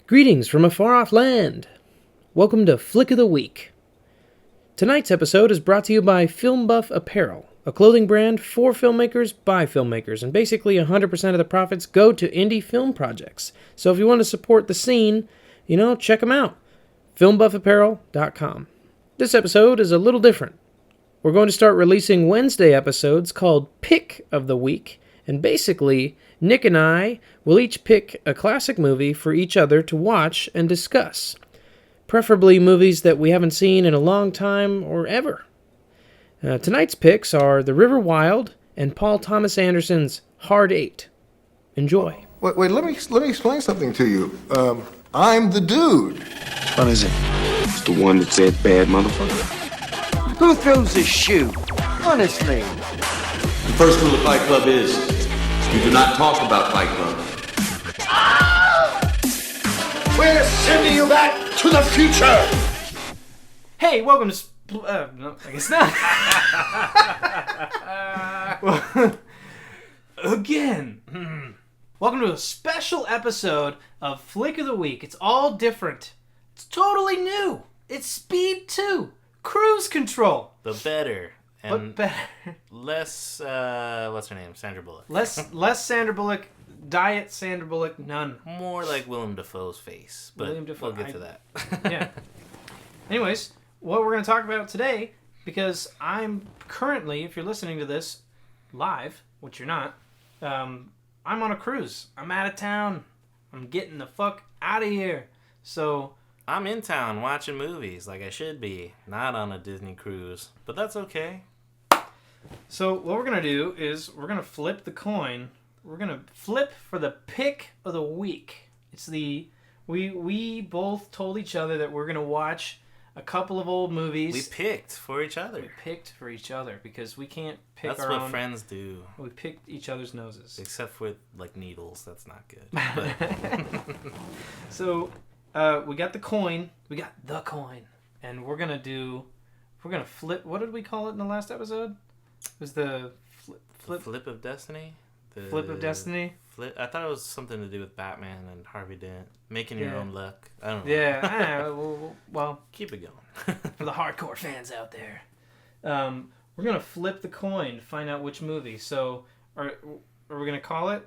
Greetings from a far-off land. Welcome to Flick of the Week. Tonight's episode is brought to you by Film Buff Apparel, a clothing brand for filmmakers by filmmakers, and basically 100% of the profits go to indie film projects. So if you want to support the scene, check them out. FilmBuffApparel.com. This episode is a little different. We're going to start releasing Wednesday episodes called Pick of the Week, and basically, Nick and I will each pick a classic movie for each other to watch and discuss. Preferably movies that we haven't seen in a long time or ever. Tonight's picks are The River Wild and Paul Thomas Anderson's Hard Eight. Enjoy. Wait, let me explain something to you. I'm the dude. What is it? It's the one that said bad motherfucker. Who throws a shoe? Honestly. The first rule of Fight Club is you do not talk about Fight Club. We're sending you back to the future. Hey, welcome to... no, I guess not. Again. Welcome to a special episode of Flick of the Week. It's all different. It's totally new. It's Speed 2. Cruise Control. But better. And But better. less, what's her name? Sandra Bullock. Less Sandra Bullock. Diet Sandra Bullock. None. More like Willem Dafoe's face. But Willem Dafoe, we'll get to that. Yeah. Anyways, what we're going to talk about today, because I'm currently, if you're listening to this live, which you're not, I'm on a cruise. I'm out of town. I'm getting the fuck out of here. So... I'm in town watching movies like I should be. Not on a Disney cruise. But that's okay. So what we're going to do is we're going to flip the coin. We're going to flip for the pick of the week. It's the... We both told each other that we're going to watch a couple of old movies. We picked for each other. We picked for each other because we can't pick That's our what own. friends do. We picked each other's noses. Except with, like, needles. That's not good. But So, we got the coin. We got the coin. And we're going to flip. What did we call it in the last episode? It was the Flip of Destiny? Flip of Destiny? I thought it was something to do with Batman and Harvey Dent. Making your Yeah. own luck. I don't know. Yeah, I don't know. Well, Keep it going. for the hardcore fans out there. We're going to flip the coin to find out which movie. So, are we going to call it?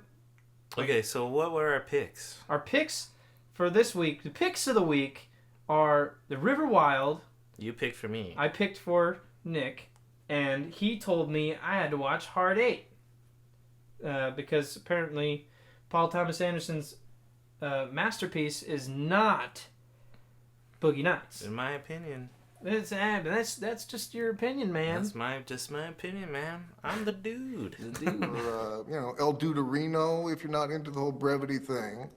Okay, so what were our picks? Our picks for this week, the picks of the week are The River Wild. You picked for me. I picked for Nick, and he told me I had to watch Hard Eight. Because apparently Paul Thomas Anderson's masterpiece is not Boogie Nights. In my opinion. That's just your opinion, man. That's just my opinion, man. I'm the dude. Or, El Duderino, if you're not into the whole brevity thing.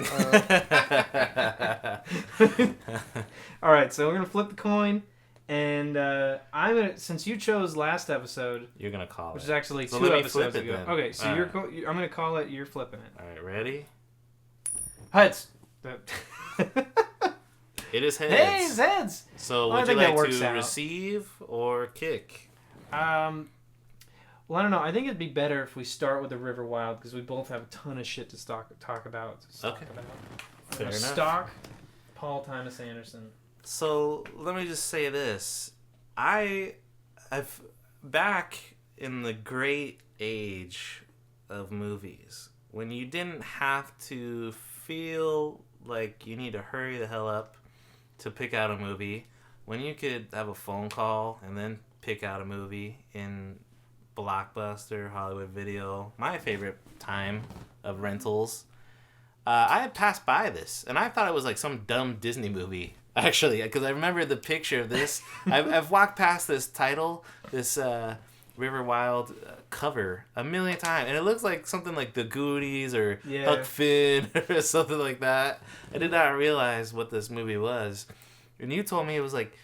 All right, so we're gonna flip the coin, and I'm gonna, since you chose last episode, You're gonna call which it. is actually So 2 let me episodes flip it ago. then. Okay, so All you're right. I'm gonna call it. You're flipping it. All right, ready? Heads. It is heads. Hey, it's heads. So Well, I would you think that like works to out. receive or kick? Well, I don't know. I think it'd be better if we start with the River Wild because we both have a ton of shit to talk about. Okay. I'm Fair gonna enough. stock Paul Thomas Anderson. So let me just say this. I've back in the great age of movies when you didn't have to feel like you need to hurry the hell up to pick out a movie, when you could have a phone call and then pick out a movie in Blockbuster, Hollywood Video, my favorite time of rentals. I had passed by this, and I thought it was like some dumb Disney movie, actually, because I remember the picture of this. I've walked past this title, this River Wild cover, a million times, and it looks like something like The Goonies or Yeah. Huck Finn or something like that. I did not realize what this movie was. And you told me it was like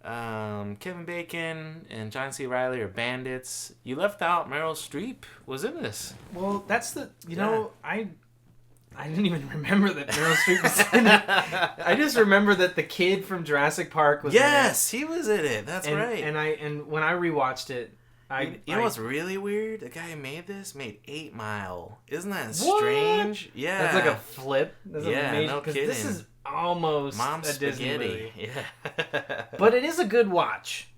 Kevin Bacon and John C. Reilly are bandits. You left out Meryl Streep was in this. Well, that's the I didn't even remember that Meryl Streep was in it. I just remember that the kid from Jurassic Park was Yes, he was in it. That's in it. right. And when I rewatched it, You know what's really weird? The guy who made this made 8 Mile. Isn't that What? strange? Yeah. That's like a flip. That's Yeah, amazing. no 'Cause kidding. This is almost Mom's a Disney spaghetti. movie. Yeah. But it is a good watch.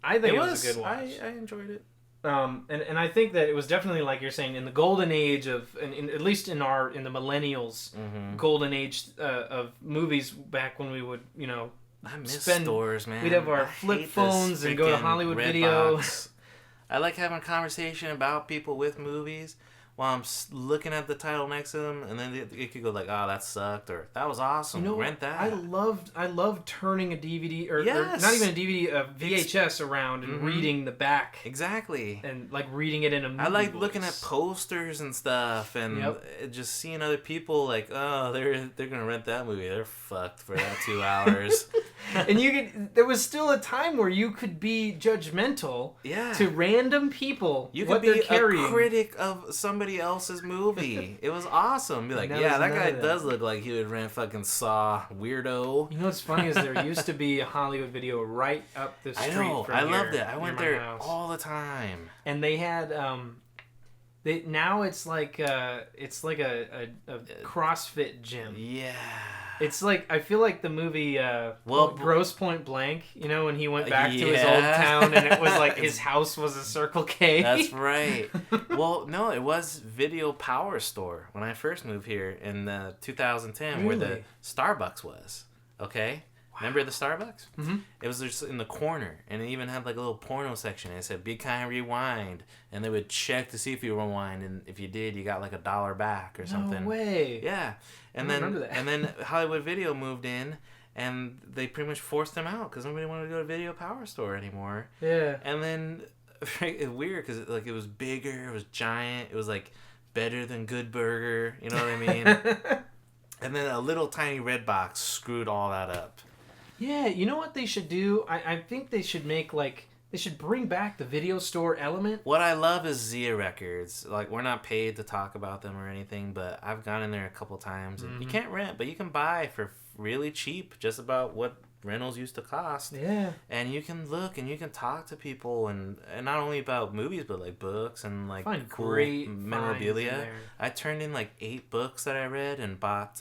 I think it was a good watch. I enjoyed it. And I think that it was definitely, like you're saying, in the golden age of, at least in the millennials golden age of movies back when we would, I miss spend, stores, man. we'd have our I flip hate this phones and go to freaking Hollywood Red Video. Box. I like having a conversation about people with movies while I'm looking at the title next to them, and then it could go like, "Oh, that sucked," or "That was awesome." Rent that. I loved turning a DVD or Yes. not even a DVD, a VHS around and reading the back Exactly. and like reading it in a movie I like voice. looking at posters and stuff, and just seeing other people like, oh, they're gonna rent that movie. They're fucked for that 2 hours. And there was still a time where you could be judgmental Yeah. to random people. You what could be they're carrying. a critic of somebody else's movie. It was awesome. Be like, Now yeah, there's that guy none of that. does look like he would rent fucking Saw, weirdo. You know what's funny is there used to be a Hollywood Video right up the street I know. from I here, loved it. I near went my there house. all the time. And they had now it's like a CrossFit gym. Yeah. It's like, I feel like the movie Gross Point Blank, when he went back to his old Yeah. town and it was like his house was a Circle K. That's right. Well, no, it was Video Power Store when I first moved here in 2010, where the Really? Starbucks was. Okay? Remember the Starbucks? Mm-hmm. It was just in the corner, and it even had like a little porno section. It said, "Be kind, rewind," and they would check to see if you rewind, and if you did, you got like $1 back or something. No way. Yeah, and I then remember that. and then Hollywood Video moved in, and they pretty much forced them out because nobody wanted to go to Video Power Store anymore. Yeah. And then it's weird because it was bigger, it was giant, it was like better than Good Burger, you know what I mean? And then a little tiny red box screwed all that up. Yeah, you know what they should do? I think they should they should bring back the video store element. What I love is Zia Records. Like, we're not paid to talk about them or anything, but I've gone in there a couple times. And you can't rent, but you can buy for really cheap, just about what rentals used to cost. Yeah. And you can look and you can talk to people, and not only about movies, but like books and like Find cool great finds in memorabilia. there. I turned in like 8 books that I read and bought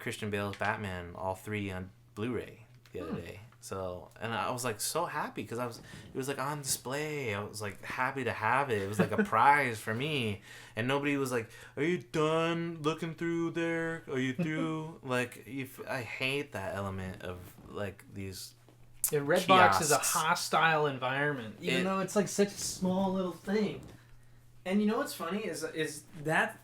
Christian Bale's Batman, all 3 on Blu-ray the other day. So, and I was like so happy because it was like on display. I was like happy to have it. It was like a prize for me, and nobody was like, "Are you done looking through there? Are you through?" Like, I hate that element of like these. Yeah, Redbox is a kiosks. hostile environment, even though it's like such a small little thing. And you know what's funny is that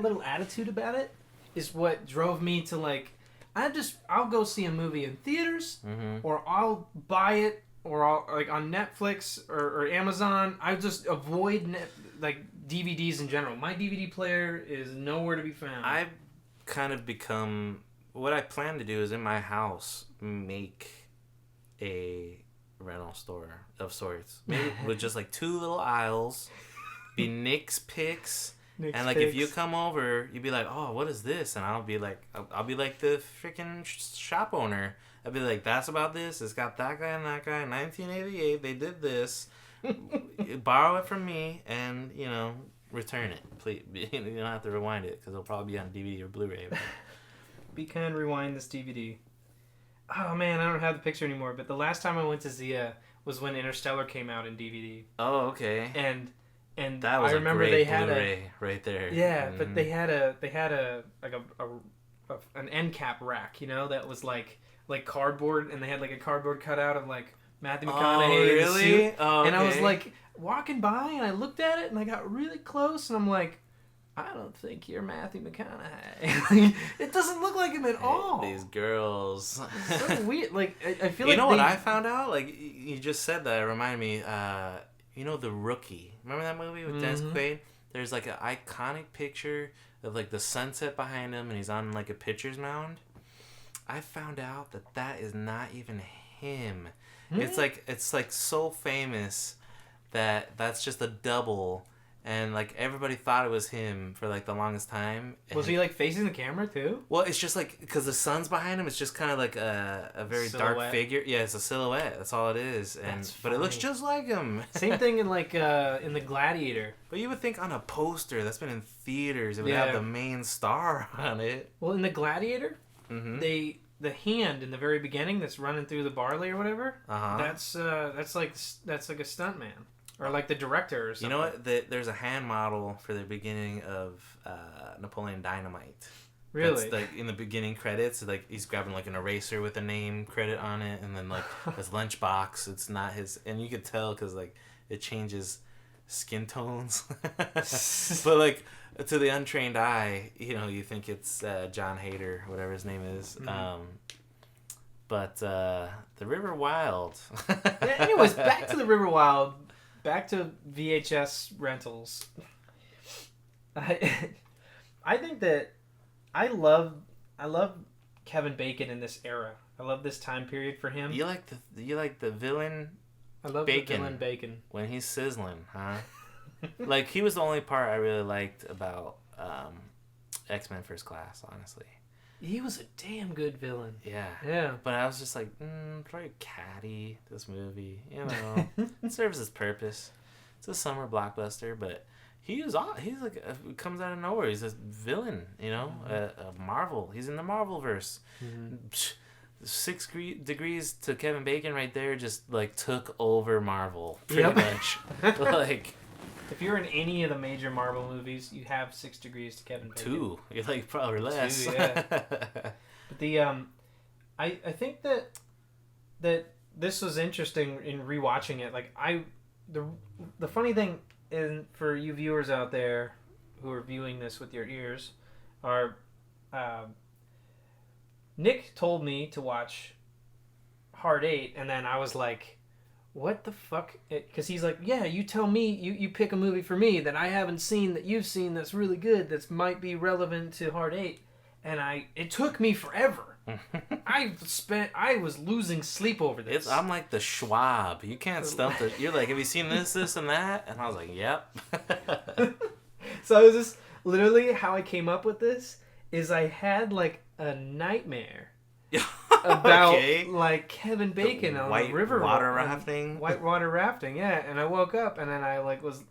little attitude about it is what drove me to like, I'll go see a movie in theaters, or I'll buy it, or I'll like on Netflix or Amazon. I just avoid like DVDs in general. My DVD player is nowhere to be found. I've kind of become, what I plan to do is in my house make a rental store of sorts, maybe with just like 2 little aisles, be Nick's Picks. And like if you come over, you'd be like, "Oh, what is this?" And I'll be like the freaking shop owner. I'd be like, "That's about this. It's got that guy and that guy. 1988, they did this. Borrow it from me, and return it, please. You don't have to rewind it because it'll probably be on DVD or Blu-ray." Be kind, rewind this DVD. Oh man, I don't have the picture anymore. But the last time I went to Zia was when Interstellar came out in DVD, Oh, okay. and That was I remember a great they had Blu-ray right there. Yeah, but they had an end cap rack, that was like cardboard, and they had like a cardboard cutout of like Matthew McConaughey in the really? suit. Oh, And I was okay. like walking by, and I looked at it, and I got really close, and I'm like, I don't think you're Matthew McConaughey. It doesn't look like him at all. These girls. So weird. Like I feel You like know what I found out? Like, you just said that. It reminded me, The Rookie. Remember that movie with Dennis Quaid? There's like an iconic picture of like the sunset behind him, and he's on like a pitcher's mound. I found out that is not even him. It's like so famous that that's just a double, and like everybody thought it was him for like the longest time. Was he like facing the camera too? Well, it's just like because the sun's behind him. It's just kind of like a very dark Silhouette. figure. Yeah, it's a silhouette. That's all it is. And but it looks funny. just like him. Same thing in like in the Gladiator. But you would think on a poster that's been in theaters, it would have Yeah. the main star on it. Well, in the Gladiator, Mm-hmm. the hand in the very beginning that's running through the barley or whatever. Uh-huh. That's like a stuntman or like the director or something. You know what? There's a hand model for the beginning of Napoleon Dynamite. Really? That's like in the beginning credits. Like he's grabbing like an eraser with a name credit on it, and then like his lunchbox. It's not his, and you could tell because like it changes skin tones. But like to the untrained eye, you know, you think it's John Hader, whatever his name is. Mm-hmm. But the River Wild. Yeah, anyways, back to the River Wild. Back to VHS rentals. I think that I love Kevin Bacon in this era. I love this time period for him. You like the villain I love Bacon. the villain Bacon. when he's sizzling, huh? Like he was the only part I really liked about X-Men First Class, honestly. He was a damn good villain. Yeah. Yeah. But I was just like, probably catty, this movie. You know, it serves its purpose. It's a summer blockbuster, but he's like, comes out of nowhere. He's a villain, you know, a Marvel. He's in the Marvelverse. 6 degrees to Kevin Bacon right there just, like, took over Marvel, pretty much. Like... If you're in any of the major Marvel movies, you have 6 degrees to Kevin Bacon. 2. You're like, probably less. 2, yeah. But the I think that this was interesting in rewatching it. Like the funny thing for you viewers out there who are viewing this with your ears are Nick told me to watch Hard 8, and then I was like, what the fuck? Because he's like, yeah, you tell me, you pick a movie for me that I haven't seen that you've seen that's really good, that might be relevant to Hard 8. And it took me forever. I was losing sleep over this. I'm like the Schwab. You can't stump it. You're like, have you seen this, and that? And I was like, yep. So I was just, literally how I came up with this is I had like a nightmare about like Kevin Bacon on the river water rafting. Whitewater rafting, yeah. And I woke up and then I like was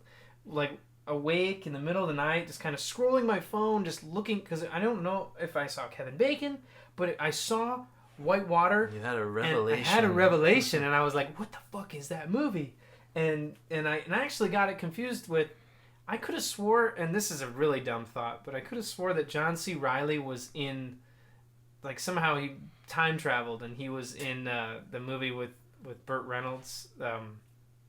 like awake in the middle of the night, just kind of scrolling my phone, just looking, because I don't know if I saw Kevin Bacon, but I saw Whitewater. You had a revelation. And I had a revelation, and I was like, "What the fuck is that movie?" And I actually got it confused with. I could have swore, and this is a really dumb thought, but I could have swore that John C. Reilly was in, like somehow he time traveled and he was in the movie with Burt Reynolds.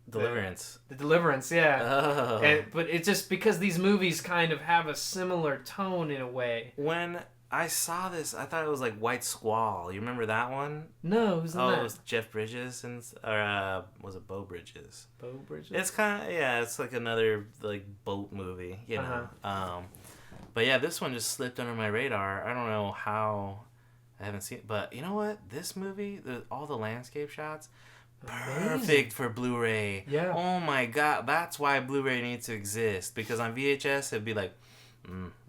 Deliverance. The Deliverance, yeah. Oh. But it's just because these movies kind of have a similar tone in a way. When I saw this, I thought it was like White Squall. You remember that one? No, who's in that? It was Jeff Bridges or was it Beau Bridges? Beau Bridges? It's kind of, yeah, it's like another like boat movie, you know. But yeah, this one just slipped under my radar. I don't know how. I haven't seen it, but you know what? This movie, all the landscape shots, perfect for Blu-ray. Yeah. Oh my god, that's why Blu-ray needs to exist, because on VHS it'd be like,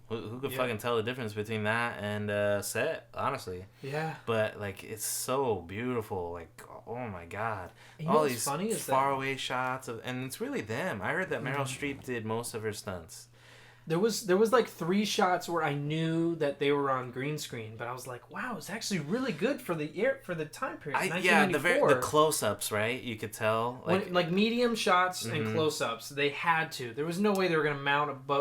who could fucking tell the difference between that and set? Honestly. Yeah. But like, it's so beautiful. Like, oh my god, You know all what's these funny is faraway shots of, and it's really them. I heard that Meryl Streep did most of her stunts. There was like 3 shots where I knew that they were on green screen, but I was like, wow, it's actually really good for the time period. Yeah, 1994. the close-ups, right? You could tell, like medium shots and close-ups. They had to. There was no way they were gonna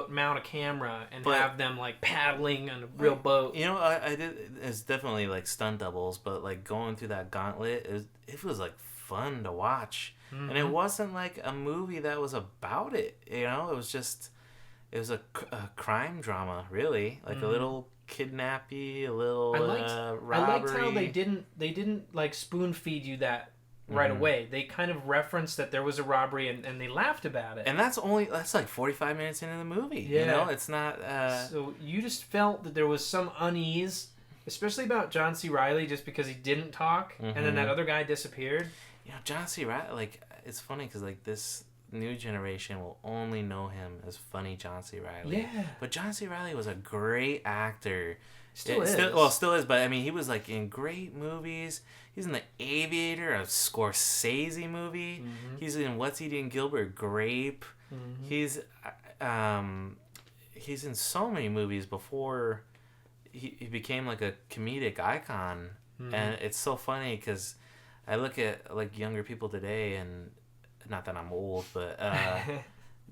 mount a camera and have them like paddling on a real boat. You know, I did. It's definitely like stunt doubles, but like going through that gauntlet, it was like fun to watch, and it wasn't like a movie that was about it. You know, it was just. It was a crime drama, really, like a little kidnappy, a little robbery. I liked how they didn't like spoon feed you that right away. They kind of referenced that there was a robbery and they laughed about it. And that's like 45 minutes into the movie. Yeah. You know, it's not. So you just felt that there was some unease, especially about John C. Reilly, just because he didn't talk, and then that other guy disappeared. You know, John C. Reilly, like, it's funny because like this new generation will only know him as funny John C. Reilly. Yeah. But John C. Reilly was a great actor. Still is. Still is, but I mean, he was like in great movies. He's in The Aviator, a Scorsese movie. Mm-hmm. He's in What's Eating Gilbert Grape. Mm-hmm. He's in so many movies before he became like a comedic icon. Mm-hmm. And it's so funny because I look at like younger people today, and not that I'm old, but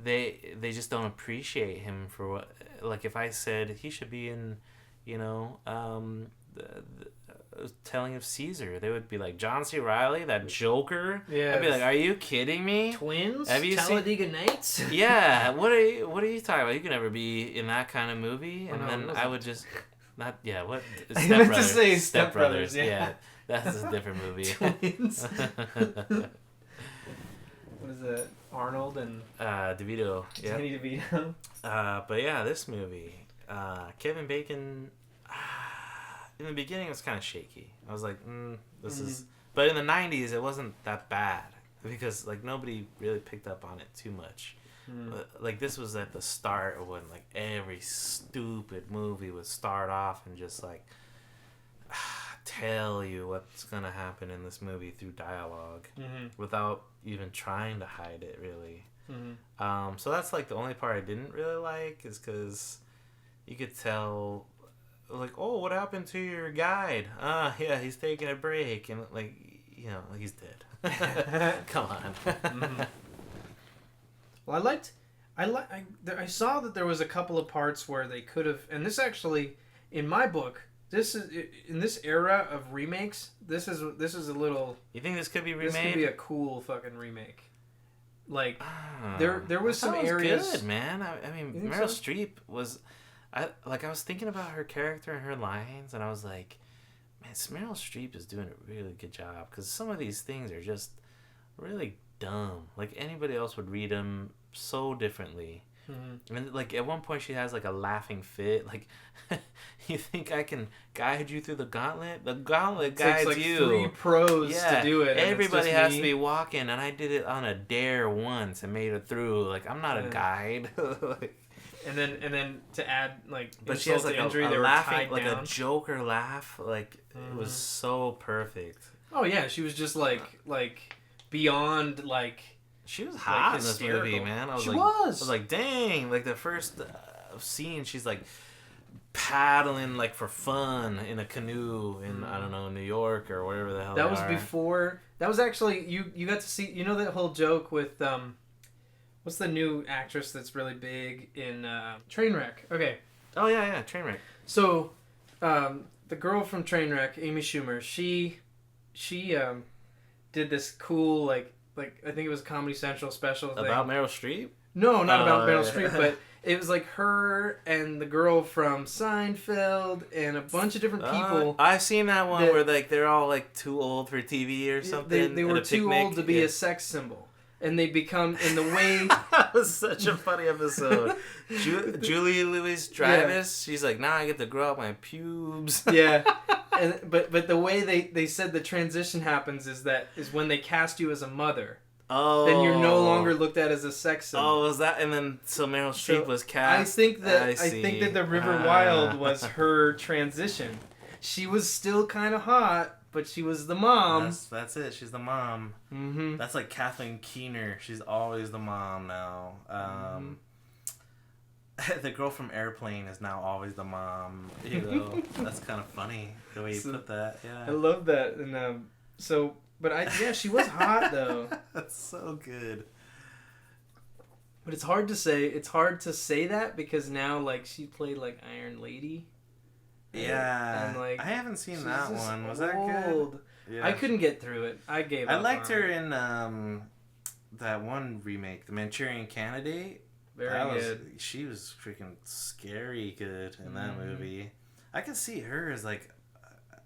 they just don't appreciate him for what. Like if I said he should be in, the Telling of Caesar, they would be like, John C. Reilly, that Joker. Yeah. I'd be like, are you kidding me? Twins? Have you seen- Talladega Nights? Yeah. What are you talking about? You could never be in that kind of movie. And no, it then wasn't. I would just not. Yeah. What? I meant to say Step Brothers, Yeah. yeah. That's a different movie. Twins. What is it? Arnold and DeVito. Yeah. Danny DeVito. But yeah, this movie, Kevin Bacon. In the beginning, it was kind of shaky. I was like, this is. But in the '90s, it wasn't that bad because like nobody really picked up on it too much. But, like this was at the start of when like every stupid movie would start off and just like tell you what's gonna happen in this movie through dialogue without even trying to hide it really. So that's like the only part I didn't really like is because you could tell. Like, oh, what happened to your guide? Yeah, he's taking a break, and like, he's dead. Come on. Well, I saw that there was a couple of parts where they could have, and this actually, in my book, this is in this era of remakes. This is a little. You think this could be remade? This could be a cool fucking remake. Like, there was I some thought it was areas. good, man. I mean, think Meryl so? Streep was. I was thinking about her character and her lines, and I was like, man, Meryl Streep is doing a really good job because some of these things are just really dumb. Like anybody else would read them so differently. And like at one point she has like a laughing fit. Like, you think I can guide you through the gauntlet? The gauntlet guides Takes like you. 3 pros to do it. and it's Everybody just has me. to be walking, and I did it on a dare once and made it through. Like I'm not a guide. Like, And then to add like, but she has insult like to injury, a they were laughing, tied like down. a Joker laugh. Like it was so perfect. Oh yeah, she was just like beyond like. She was hot in this hysterical. movie, man. I She was was. like, dang! Like the first scene, she's like paddling like for fun in a canoe in I don't know New York or wherever the hell. That they was are. before. That was actually you got to see that whole joke with what's the new actress that's really big in Trainwreck? Okay, Oh yeah, Trainwreck. so the girl from Trainwreck, Amy Schumer, she did this cool like I think it was a Comedy Central special thing. About Meryl Streep. No, not about Meryl yeah. Streep, but it was like her and the girl from Seinfeld and a bunch of different people. I've seen that one that- where like they're all like too old for TV or something. They at were a too picnic. old to be Yeah. a sex symbol, and they become in the way. That was such a funny episode. Julie Louis Dreyfus, she's like, now I get to grow out my pubes. Yeah, but the way they said the transition happens is when they cast you as a mother, Oh. then you're no longer looked at as a sex symbol. Oh, was that? And then so Meryl Streep So was cast. I think that I think that the see. River Wild was her transition. She was still kind of hot, but she was the mom. That's it. She's the mom. Mm-hmm. That's like Kathleen Keener. She's always the mom now. The girl from Airplane is now always the mom. That's kind of funny the way you put that. I Yeah. love that, and she was hot though. That's so good. But it's hard to say. It's hard to say that because now, like, she played like Iron Lady. Yeah. And, like, I haven't seen she's that just one. Was that good? old. Yeah. I couldn't get through it. I gave up. I liked on her it. in that one remake, The Manchurian Candidate. Very good. She was freaking scary good in that Mm-hmm. movie. I could see her as like,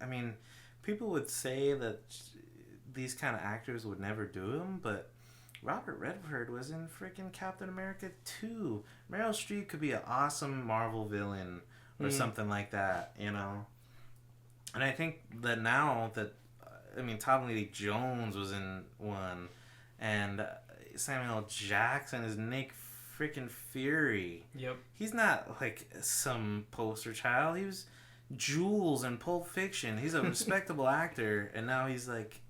I mean, people would say that these kind of actors would never do them, but Robert Redford was in freaking Captain America 2. Meryl Streep could be an awesome Marvel villain or something like that, you know? And I think that now that, I mean, Tommy Lee Jones was in one, and Samuel L. Jackson is Nick freaking Fury. Yep. He's not like some poster child. He was Jules in Pulp Fiction. He's a respectable actor, and now he's like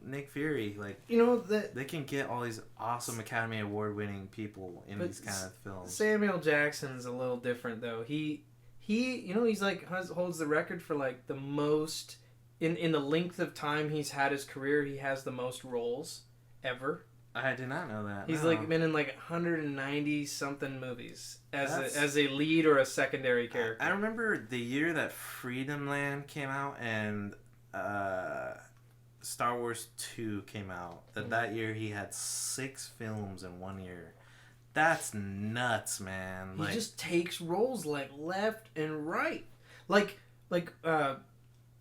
Nick Fury. Like, You know that they can get all these awesome Academy Award winning people in But these kind of films. Samuel Jackson's a little different though. He he's like holds the record for like the most in the length of time he's had his career. He has the most roles ever. I did not know that. He's no. like been in like 190 something movies That's- as a lead or a secondary character. I remember the year that Freedom Land came out and Star Wars 2 came out. That year he had 6 films in 1 year. That's nuts, man. He Like, just takes roles like left and right. Like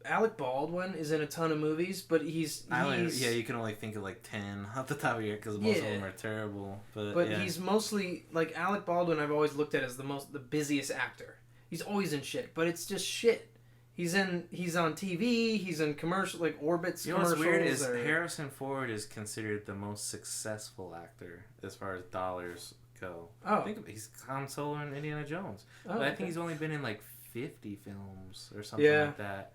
Alec Baldwin is in a ton of movies, but he's you can only think of like 10 off the top of your head because most of Yeah. them are terrible. But he's mostly like Alec Baldwin. I've always looked at as the busiest actor. He's always in shit, but it's just shit. He's on TV. He's in commercial like Orbit's You know what's commercials. weird is or- Harrison Ford is considered the most successful actor as far as dollars go. Oh. I think he's Han Solo and Indiana Jones. Oh, But I okay. think he's only been in like 50 films or something Yeah. like that.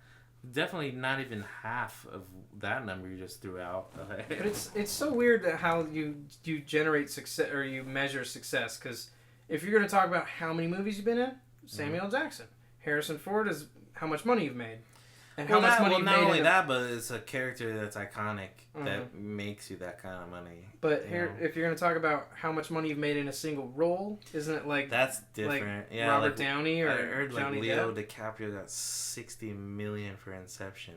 Definitely not even half of that number you just threw out. But it's so weird that how you generate success or you measure success, because if you're going to talk about how many movies you've been in, Samuel L. Jackson. Harrison Ford is how much money you've made, and how much money you've not made. only in that, but it's a character that's iconic that makes you that kind of money. But you here, know? if you're going to talk about how much money you've made in a single role, isn't it like That's different. like yeah, Robert like, Downey or I heard like Johnny Leo Depp? DiCaprio got $60 million for Inception.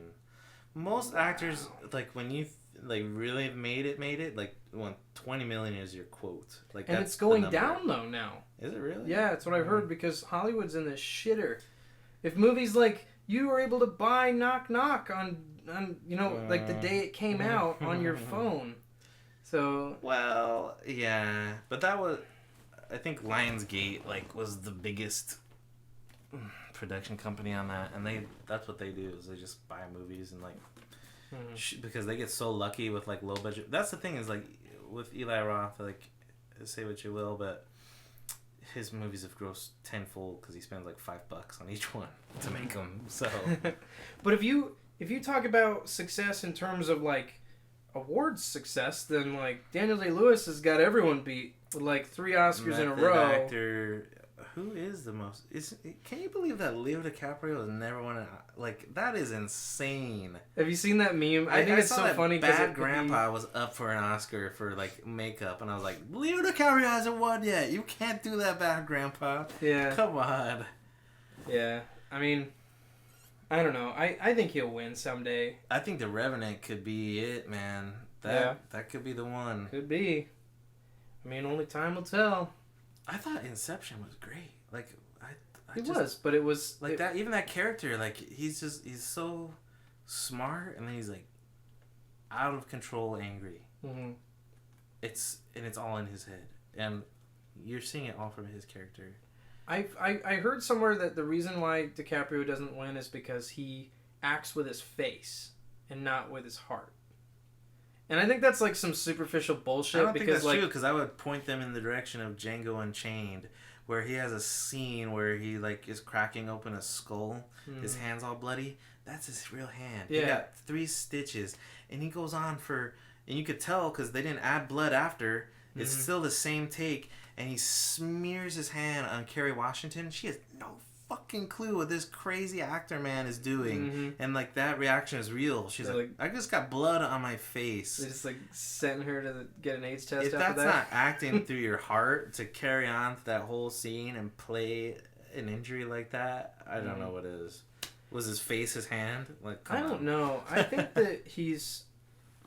Most actors, like when you like really made it, like when $20 million is your quote. Like, And that's it's going the number. down though now. Is it really? Yeah, that's what I've heard, because Hollywood's in the shitter. If movies like you were able to buy Knock Knock on like the day it came out on your phone, so Well, yeah, but that was, I think Lionsgate like was the biggest production company on that, and that's what they do is they just buy movies and like because they get so lucky with like low budget. That's the thing is like with Eli Roth, like say what you will, but his movies have grossed tenfold because he spends like $5 on each one to make them. So, But if you talk about success in terms of like awards success, then like Daniel Day-Lewis has got everyone beat with like 3 Oscars in a method row. actor, who is the most? Can you believe that Leo DiCaprio has never won? Like that is insane. Have you seen that meme? I think it's saw so that funny because Bad Grandpa was up for an Oscar for like makeup, and I was like, Leo DiCaprio hasn't won yet. You can't do that, Bad Grandpa. Yeah. Come on. Yeah. I mean, I don't know. I think he'll win someday. I think The Revenant could be it, man. Yeah. That could be the one. Could be. I mean, only time will tell. I thought Inception was great. Like It was, but it was like that. Even that character, like he's so smart, and then he's like out of control, angry. Mhm. It's all in his head, and you're seeing it all from his character. I heard somewhere that the reason why DiCaprio doesn't win is because he acts with his face and not with his heart. And I think that's like some superficial bullshit. I don't think because that's like, true because I would point them in the direction of Django Unchained, where he has a scene where he like is cracking open a skull, his hand's all bloody. That's his real hand. Yeah. He got 3 stitches, and he goes on for, and you could tell because they didn't add blood after. It's still the same take, and he smears his hand on Kerry Washington. She has no fucking clue what this crazy actor man is doing, and like that reaction is real. She's like, I just got blood on my face. they just like sent her to get an AIDS test If after that's that. not acting through your heart to carry on that whole scene and play an injury like that, I don't know what is. Was his face his hand? Like, come I don't on. know. I think that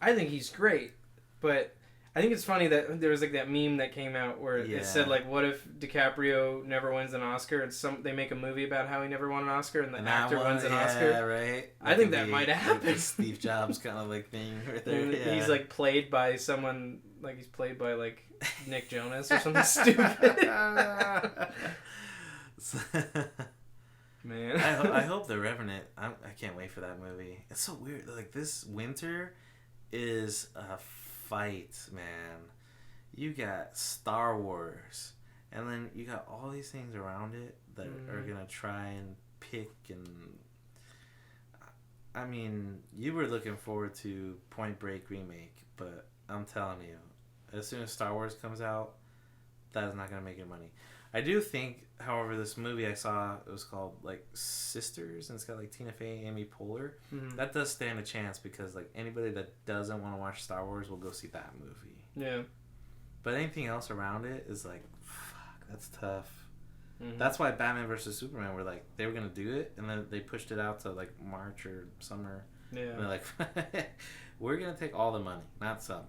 I think he's great, but I think it's funny that there was like that meme that came out where Yeah. it said like, what if DiCaprio never wins an Oscar, and they make a movie about how he never won an Oscar, and the And actor that one, wins an yeah, Oscar. right? I think could that be might have like a happened. Steve Jobs kind of like thing right there. And Yeah. he's like played by someone, like he's played by like Nick Jonas or something stupid. Man, I hope The Revenant. I can't wait for that movie. It's so weird. Like this winter is a fight, man. you got Star Wars, and then you got all these things around it that are gonna try and pick and. I mean, you were looking forward to Point Break remake, but I'm telling you, as soon as Star Wars comes out, that is not gonna make any money. I do think, however, this movie I saw, it was called like Sisters, and it's got like Tina Fey, Amy Poehler. That does stand a chance because like anybody that doesn't want to watch Star Wars will go see that movie. Yeah. But anything else around it is like, fuck, that's tough. That's why Batman vs Superman were like they were gonna do it, and then they pushed it out to like March or summer. Yeah. And they're like, we're gonna take all the money, not some.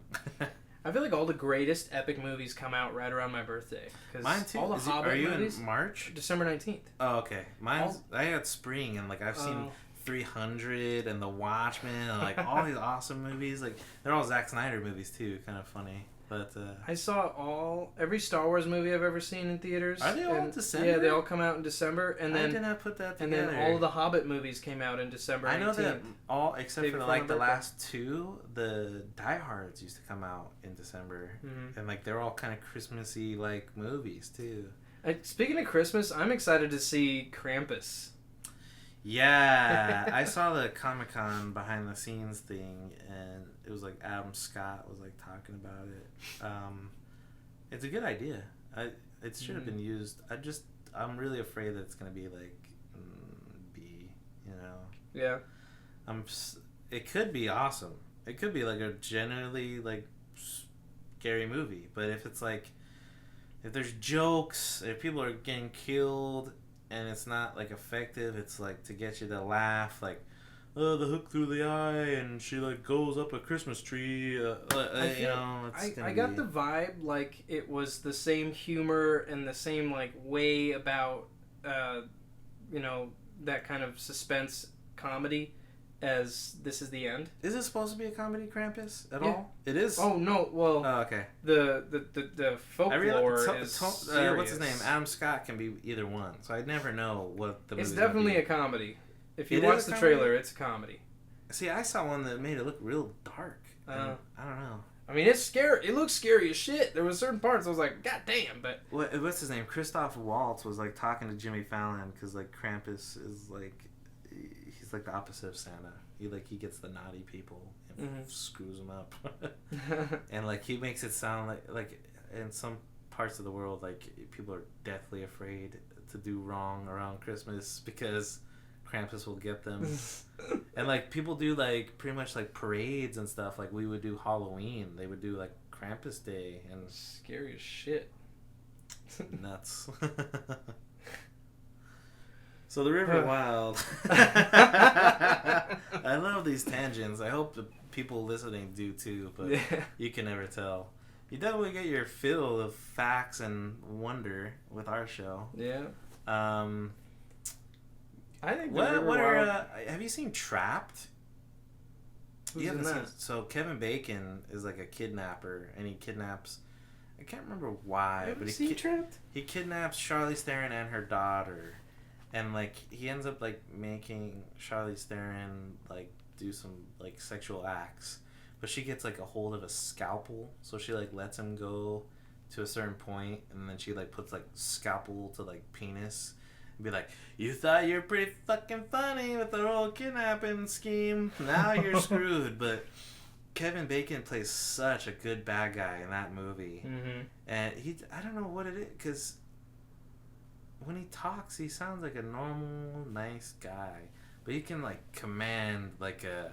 I feel like all the greatest epic movies come out right around my birthday. Mine too. All the Hobbit are you movies, in March? December 19th. Oh, okay. I had spring, and like I've seen 300 and The Watchmen, and like all these awesome movies. Like they're all Zack Snyder movies too. Kind of funny. But I saw every Star Wars movie I've ever seen in theaters. Are they all in December? Yeah, they all come out in December, and then I did not put that and together. then all of the Hobbit movies came out in December. I know 18th. that all except Day for before like my the birthday. last two, the Die Hards used to come out in December, and like they're all kind of Christmassy like movies too. Speaking of Christmas, I'm excited to see Krampus. Yeah, I saw the Comic-Con behind the scenes thing, and it was like Adam Scott was like talking about it. It's a good idea. It should have been used. I'm really afraid that it's gonna be like B, you know. Yeah. It could be awesome. It could be like a generally like scary movie, but if it's like if there's jokes, if people are getting killed, and it's not like effective, it's like to get you to laugh, like, oh, the hook through the eye, and she like goes up a Christmas tree. You know, I got the vibe like it was the same humor and the same like way about, you know, that kind of suspense comedy as This Is the End. Is it supposed to be a comedy, Krampus, at all? It is. Oh no, well, okay. The folklore is what's serious. his name? Adam Scott can be either one, so I never know what the. It's movie's gonna definitely be. a comedy. If you It watch is a the comedy? trailer, it's a comedy. See, I saw one that made it look real dark. I don't know. I mean, it's scary. It looks scary as shit. There was certain parts I was like, God damn! But What's his name? Christoph Waltz was like talking to Jimmy Fallon because like Krampus is like he's like the opposite of Santa. He gets the naughty people and screws them up, and like he makes it sound like in some parts of the world like people are deathly afraid to do wrong around Christmas because Krampus will get them. And like people do like pretty much like parades and stuff. Like we would do Halloween, they would do like Krampus Day, and scary as shit. nuts. So the River Wild. I love these tangents. I hope the people listening do too, but you can never tell. You definitely get your fill of facts and wonder with our show. Yeah. I think what are have you seen Trapped? Who's You haven't in seen, that? so Kevin Bacon is like a kidnapper, and he kidnaps. I can't remember why, but he kidnaps Charlize Theron and her daughter, and like he ends up like making Charlize Theron like do some like sexual acts, but she gets like a hold of a scalpel, so she like lets him go to a certain point, and then she like puts like scalpel to like penis. Be like, you thought you were pretty fucking funny with the whole kidnapping scheme. Now you're screwed. But Kevin Bacon plays such a good bad guy in that movie. And I don't know what it is, because when he talks, he sounds like a normal, nice guy. But he can, like, command, like, an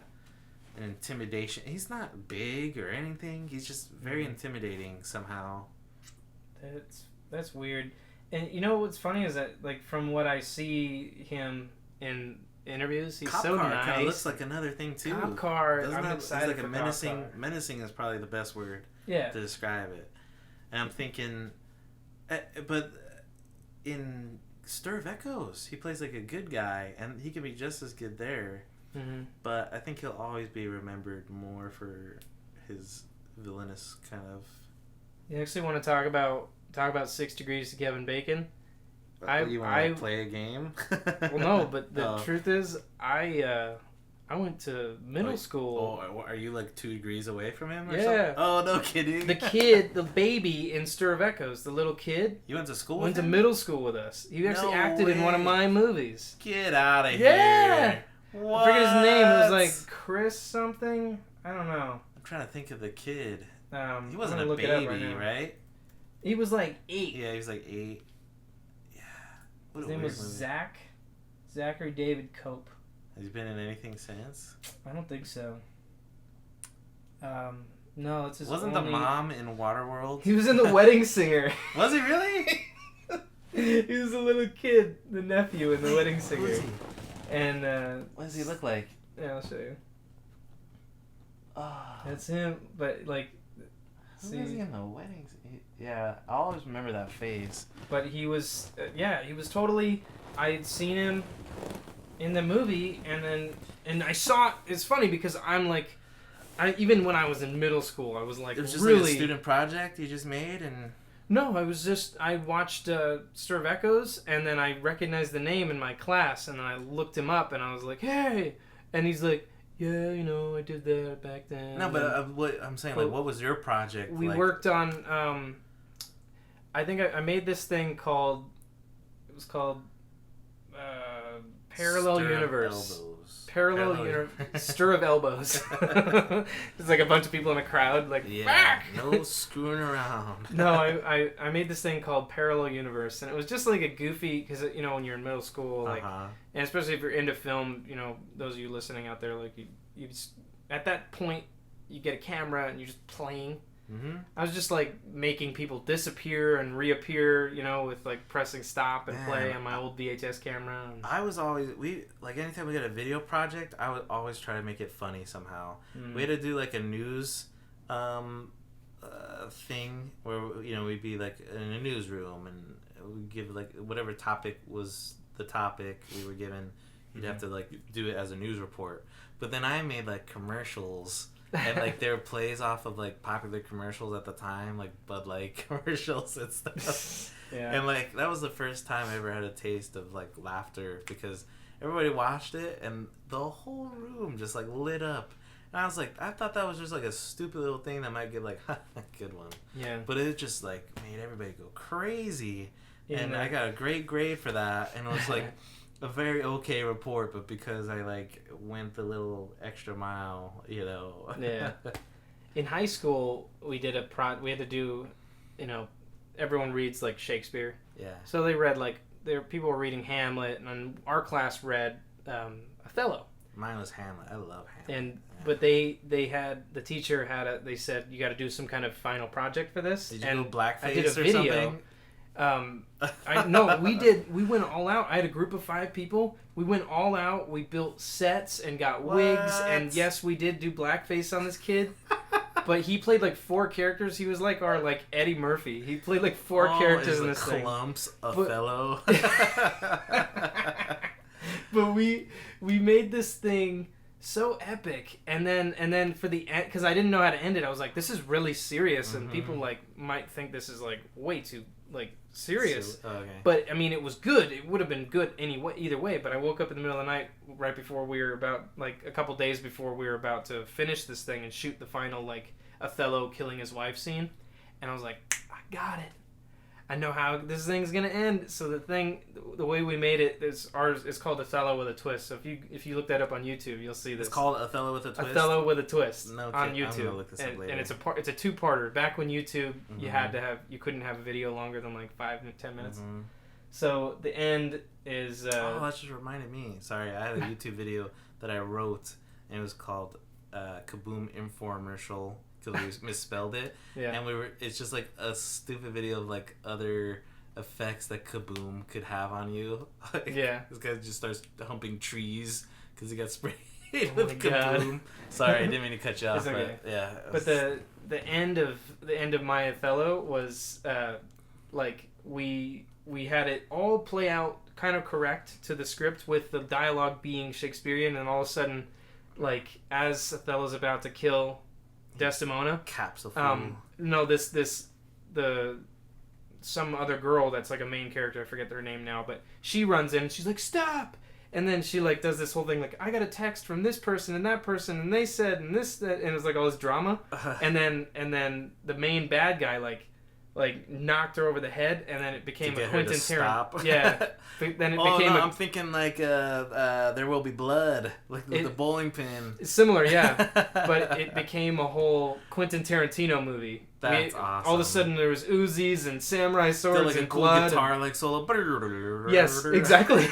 intimidation. He's not big or anything. He's just very intimidating somehow. That's weird. And you know what's funny is that, like, from what I see him in interviews, he's Cop so Car nice. kind of looks like another thing too. Cop Car, Doesn't I'm that, excited he's like for a Cop menacing. Car. Menacing is probably the best word Yeah. to describe it. And I'm thinking, but in Stir of Echoes, he plays like a good guy, and he can be just as good there. But I think he'll always be remembered more for his villainous kind of. You actually want to talk about 6 Degrees to Kevin Bacon? You want to play a game? Well, no, but the truth is, I I went to middle school. Oh, are you like 2 degrees away from him? Or Yeah. Something? Oh, no kidding. The kid, the baby in Stir of Echoes, the little kid, You went to school went with to him? middle school with us. He actually No acted in one of way. my movies. Get out of Yeah. here. I forget his name. It was like Chris something. I don't know. I'm trying to think of the kid. He I'm wasn't gonna a look it up baby, now. right? He was like 8. Yeah, he was like 8. Yeah. What His a name weird was movie. Zachary David Cope. Has he been in anything since? I don't think so. No, it's his Wasn't only... the mom in Waterworld? He was in The Wedding Singer. Was he really? He was a little kid, the nephew in The Wedding Who Singer. is he? And, What does he look like? yeah, I'll show you. Oh, That's him, but, like, who is he in the weddings? Yeah, I always remember that face. but he was, he was totally, I had seen him in the movie, and I saw, it's funny because I'm like, even when I was in middle school, I was like, It was just really, like a student project you just made, and no, I watched Stir of Echoes, and then I recognized the name in my class, and then I looked him up, and I was like, hey, and he's like, yeah, I did that back then. no, but what I'm saying, like, what was your project? We like, worked on, I think I made this thing called, it was called Parallel Stir of Universe. Elbows. Parallel Universe. Stir of Elbows. It's like a bunch of people in a crowd, like, Yeah, back! no screwing around. No, I made this thing called Parallel Universe, and it was just like a goofy, because, when you're in middle school, like, and especially if you're into film, those of you listening out there, like, you just, at that point, you get a camera and you're just playing. Mm-hmm. I was just like making people disappear and reappear, with like pressing stop and play on my old VHS camera. And... I was always anytime we got a video project, I would always try to make it funny somehow. We had to do like a news thing where we'd be like in a newsroom and we'd give like whatever topic was the topic we were given. You'd have to like do it as a news report. But then I made like commercials. And like there were plays off of like popular commercials at the time, like Bud Light commercials and stuff. Yeah. And like that was the first time I ever had a taste of like laughter because everybody watched it and the whole room just like lit up. And I was like, I thought that was just like a stupid little thing that might get like a good one. Yeah. But it just like made everybody go crazy. Yeah, and I got a great grade for that. And it was like a very okay report, but because I like went the little extra mile, Yeah. In high school, we did we had to do, everyone reads like Shakespeare. Yeah. So they read people were reading Hamlet, and our class read Othello. Mine was Hamlet. I love Hamlet. And but they said you got to do some kind of final project for this. Did you and go blackface I did a or video. something? We went all out. I had a group of 5 people. We went all out. We built sets and got wigs. And yes, we did do blackface on this kid. But he played like 4 characters. He was like our like Eddie Murphy. He played like 4 characters in this thing. Clumps, Othello. But we made this thing so epic, and then for the end, because I didn't know how to end it, I was like, this is really serious, and people like might think this is like way too like serious. Okay. But I mean, it was good. It would have been good either way. But I woke up in the middle of the night right before we were about like a couple days before we were about to finish this thing and shoot the final like Othello killing his wife scene, and I was like, I got it. I know how this thing's gonna end. So the way we made it is called Othello with a Twist. So if you look that up on YouTube, you'll see this. It's called Othello with a Twist. Othello with a Twist No on kidding. YouTube. I'm gonna look this up later. And it's a 2-parter. Back when YouTube you couldn't have a video longer than like 5 to 10 minutes. Mm-hmm. So the end is. Oh, that just reminded me. Sorry, I had a YouTube video that I wrote, and it was called Kaboom Infomercial. Because we misspelled it, Yeah. And it's just like a stupid video of like other effects that Kaboom could have on you. Yeah. This guy just starts humping trees because he got sprayed Oh with my Kaboom. God. Sorry, I didn't mean to cut you off. It's okay. But yeah. But the end of my Othello was like we had it all play out kind of correct to the script with the dialogue being Shakespearean, and all of a sudden, like as Othello's about to kill Desdemona, Caps of food. no, some other girl that's like a main character, I forget their name now, but she runs in and she's like, stop, And then she like does this whole thing like, I got a text from this person and that person and they said and this that, and it was like all this drama. And then the main bad guy like knocked her over the head, and then it became To a get her to Quentin stop. Tarantino. Yeah. Then it Oh became no, I'm thinking like There Will Be Blood, like with the bowling pin. similar, yeah. But it became a whole Quentin Tarantino movie. That's awesome. All of a sudden there was Uzis and samurai swords Still like a and cool blood. guitar like solo. Yes, exactly.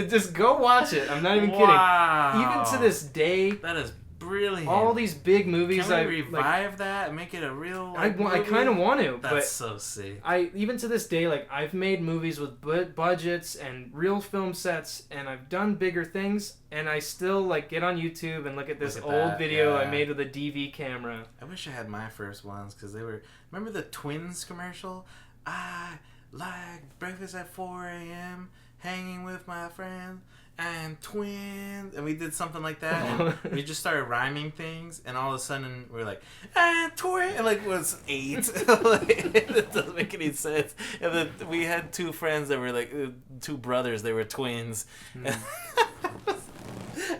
Just go watch it. I'm not even Wow. kidding. Even to this day, That is brilliant. all these big movies Can we revive that and make it a real? I kind of want to, That's but so sick. even to this day, like I've made movies with budgets and real film sets, and I've done bigger things, and I still like get on YouTube and look at this Look at old that, video I yeah. made with a DV camera. I wish I had my first ones because they were. Remember the Twins commercial? I like breakfast at 4 a.m. hanging with my friends and twins, and we did something like that. And we just started rhyming things, and all of a sudden we were like, and twin, and like it was 8. Like, it doesn't make any sense. And then we had 2 friends that were like 2 brothers. They were twins.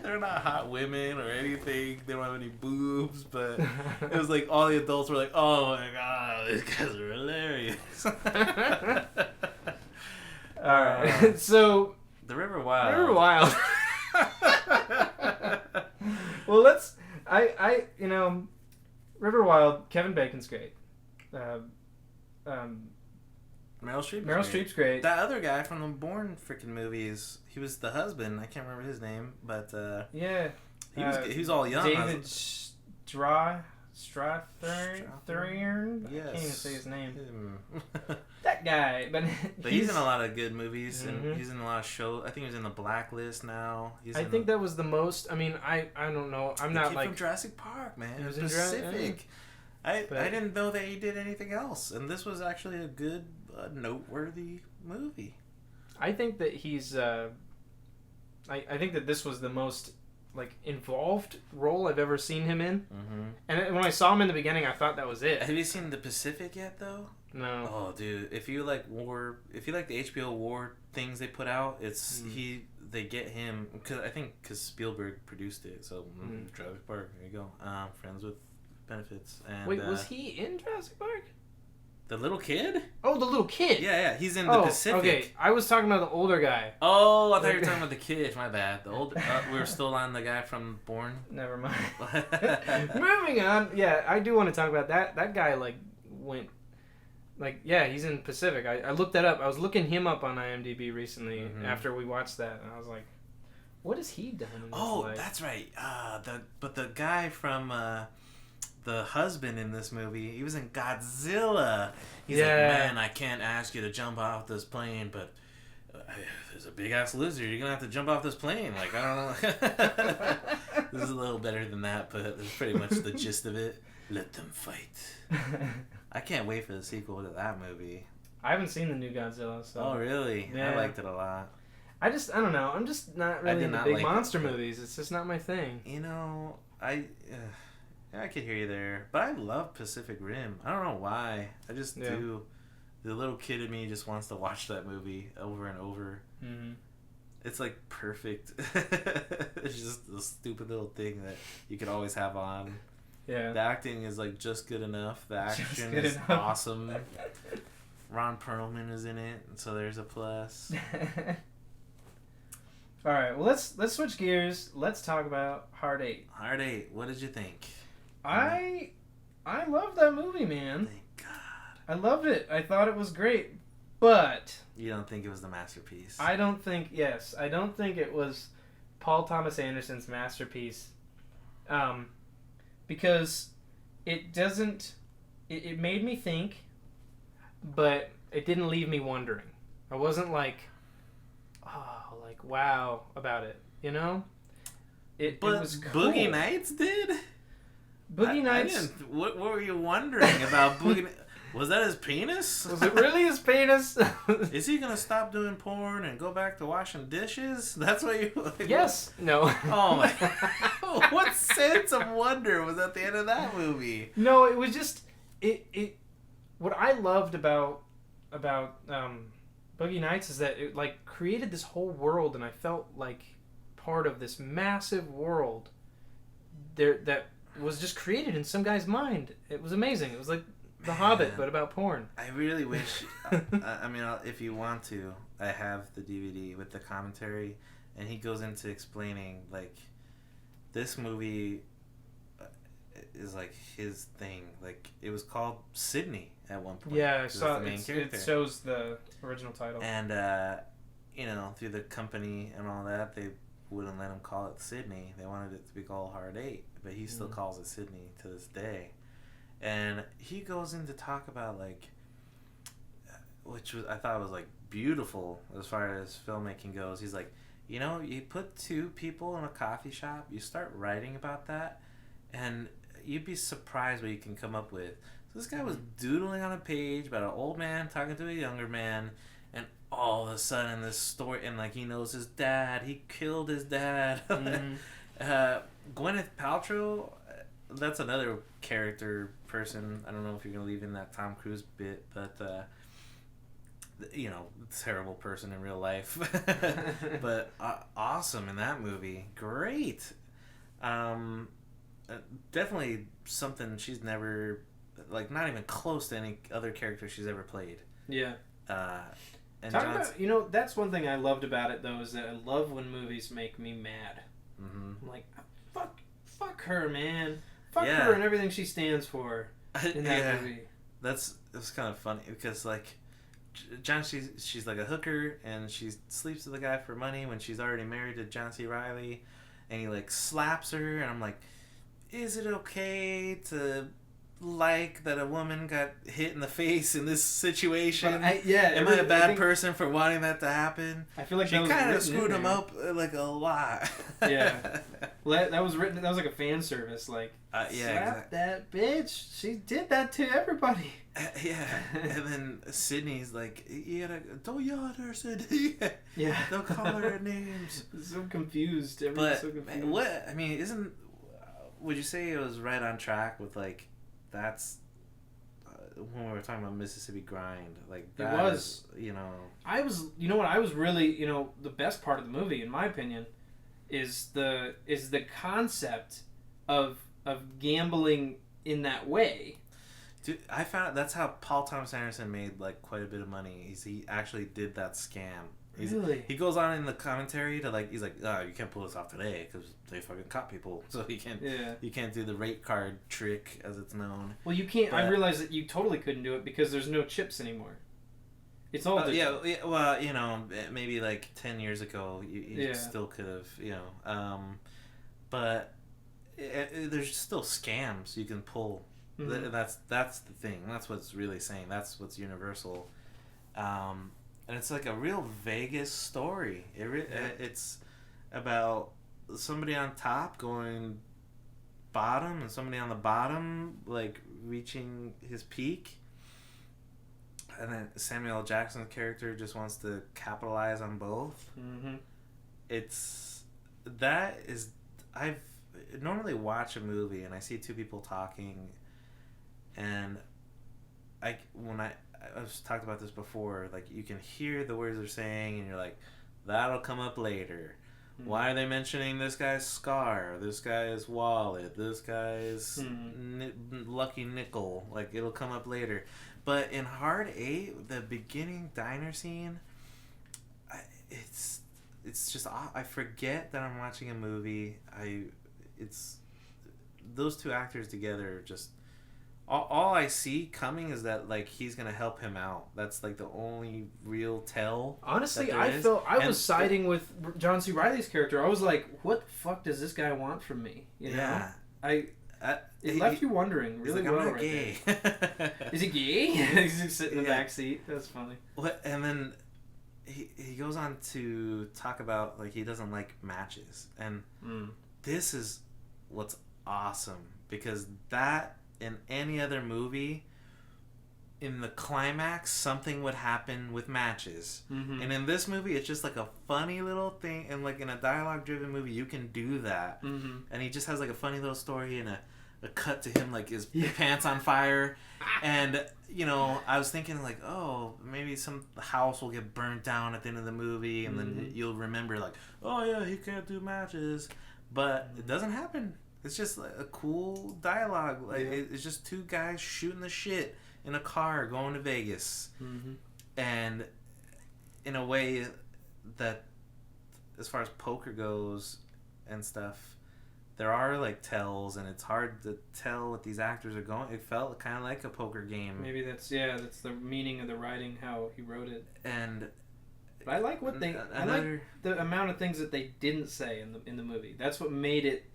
They're not hot women or anything. They don't have any boobs, but it was like all the adults were like, "Oh my god, these guys are hilarious." All right, so The River Wild. River Wild. Well, let's. River Wild. Kevin Bacon's great. Meryl Streep. Meryl Streep's great. That other guy from the Bourne freaking movies. He was the husband. I can't remember his name, but yeah, he was all young. David Strathairn. Yes. I can't even say his name. Him. That guy, but He's in a lot of good movies, Mhm. and he's in a lot of shows. I think he's in The Blacklist now. I think that was the most. I mean, I don't know. I'm The not kid like from Jurassic Park, man. He was It was in Pacific. I But- didn't know that he did anything else, and this was actually a good, noteworthy movie. I think that he's. I think that this was the most like involved role I've ever seen him in. Mm-hmm. And when I saw him in the beginning, I thought that was it. Have you seen The Pacific yet, though? No. Oh, dude! If you like the HBO war things they put out, it's they get him because Spielberg produced it. So Jurassic Park, there you go. Friends with benefits. And, Wait, was he in Jurassic Park? the little kid? Oh, the little kid. Yeah, he's in The Pacific. Okay, I was talking about the older guy. Oh, I thought you were talking about the kid. My bad. The old. We were still on the guy from Bourne. Never mind. Moving on. Yeah, I do want to talk about that. That guy went. He's in Pacific. I looked that up. I was looking him up on IMDb recently after we watched that, and I was like, what has he done in his life? That's right. The guy from the husband in this movie, he was in Godzilla. He's like, man, I can't ask you to jump off this plane, but there's a big ass lizard. You're gonna have to jump off this plane. Like, I don't know. This is a little better than that, but it's pretty much the gist of it. Let them fight. I can't wait for the sequel to that movie. I haven't seen the new Godzilla, so. Oh, really? Yeah. I liked it a lot. I don't know. I'm just not really into not big like monster it, but- movies. It's just not my thing. You know, I could hear you there, but I love Pacific Rim. I don't know why. I just do. The little kid in me just wants to watch that movie over and over. Mm-hmm. It's like perfect. It's just a stupid little thing that you could always have on. Yeah. The acting is like just good enough. The action good is enough. awesome. Ron Perlman is in it, so there's a plus. All right. Well, let's switch gears. Let's talk about Hard 8. Hard 8. What did you think? I love that movie, man. Thank God. I loved it. I thought it was great, but You don't think it was the masterpiece? I don't think it was Paul Thomas Anderson's masterpiece, because it doesn't. It made me think, but it didn't leave me wondering. I wasn't like, wow about it. You know, it was cool. Boogie Nights did. Boogie Nights. I didn't, what were you wondering about Boogie? Was that his penis? Was it really his penis? Is he gonna stop doing porn and go back to washing dishes? That's what you. Like, Yes. No. Oh my. What sense of wonder was at the end of that movie? No, it was just it. What I loved about Boogie Boogie Nights is that it like created this whole world, and I felt like part of this massive world there that was just created in some guy's mind. It was amazing. It was like The Hobbit, but about porn. I really wish. I mean, if you want to, I have the DVD with the commentary, and he goes into explaining like this movie is like his thing. Like it was called Sydney at one point. Yeah, I It saw was the main character. it shows the original title. And you know, through the company and all that, they wouldn't let him call it Sydney. They wanted it to be called Hard Eight, but he still calls it Sydney to this day. And he goes in to talk about like, which was I thought was like beautiful as far as filmmaking goes. He's like, you know, you put two people in a coffee shop, you start writing about that, and you'd be surprised what you can come up with. So this guy was doodling on a page about an old man talking to a younger man, and all of a sudden this story, and like he knows his dad, he killed his dad. Gwyneth Paltrow, that's another character person. I don't know if you're gonna leave in that Tom Cruise bit, but you know, terrible person in real life, but awesome in that movie. Great. Definitely something she's never, like, not even close to any other character she's ever played. Yeah. And Talk about, you know, that's one thing I loved about it, though, is that I love when movies make me mad. Mm-hmm. I'm like, fuck her, man. Fuck Yeah. her and everything she stands for in that movie. It was kind of funny because, like, John, she's like a hooker, and she sleeps with the guy for money when she's already married to John C. Reilly, and he like slaps her, and I'm like, is it okay to like that a woman got hit in the face in this situation? Am I a bad person for wanting that to happen? I feel like she that was kind of written screwed in him there. up like a lot. Yeah. Well, that was written. That was like a fan service. Like, yeah, slap that bitch. She did that to everybody. Yeah, and then Sydney's like, you gotta, don't yell at her, Sydney. Yeah. Don't call her names. So confused. Everyone's so confused. What, I mean, would you say it was right on track with, like, that's, when we were talking about Mississippi Grind, like, that It was. Is, you know. You know what, I was really, you know, the best part of the movie, in my opinion, is the concept of gambling in that way. Dude, I found out that's how Paul Thomas Anderson made, like, quite a bit of money. He actually did that scam. Really? He goes on in the commentary to, like, he's like, oh, you can't pull this off today because they fucking caught people, so you can't do the rate card trick, as it's known. Well, you can't. I realized that you totally couldn't do it because there's no chips anymore. It's all yeah. Well, you know, maybe like 10 years ago, you still could have, you know, but there's still scams you can pull. Mm-hmm. That's the thing. That's what's really saying. That's what's universal. And it's like a real Vegas story. It's about somebody on top going bottom and somebody on the bottom like reaching his peak. And then Samuel L. Jackson's character just wants to capitalize on both. Mm-hmm. I've normally watch a movie and I see two people talking, and I've talked about this before, like, you can hear the words they're saying and you're like, that'll come up later. Mm-hmm. Why are they mentioning this guy's scar, this guy's wallet, this guy's lucky nickel? Like, it'll come up later. But in Hard 8, the beginning diner scene, it's just, I forget that I'm watching a movie. It's those two actors together, just all I see coming is that, like, he's gonna help him out. That's like the only real tell. Honestly, I was siding with John C. Reilly's character. I was like, what the fuck does this guy want from me? You know? It left you wondering really like, well. I'm not right gay. Is he gay? He's just sitting in the back seat. That's funny. What? And then he goes on to talk about, like, he doesn't like matches, and this is what's awesome, because that in any other movie, in the climax, something would happen with matches. Mm-hmm. And in this movie, it's just like a funny little thing. And like in a dialogue-driven movie, you can do that. Mm-hmm. And he just has like a funny little story and a a cut to him like his pants on fire, and I was thinking like, oh, maybe some house will get burnt down at the end of the movie, and then you'll remember like, oh yeah, he can't do matches, but it doesn't happen. It's just like a cool dialogue. Like it's just two guys shooting the shit in a car going to Vegas, and in a way that, as far as poker goes and stuff, there are like tells, and it's hard to tell what these actors are going. It felt kind of like a poker game. Maybe that's the meaning of the writing, how he wrote it. And but I like what I like the amount of things that they didn't say in the movie. That's what made it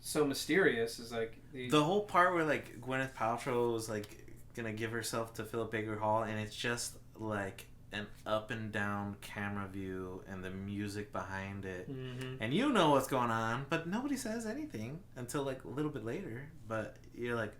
so mysterious. Is like the whole part where like Gwyneth Paltrow was like gonna give herself to Philip Baker Hall, and it's just like an up and down camera view and the music behind it, and you know what's going on, but nobody says anything until like a little bit later. But you're like,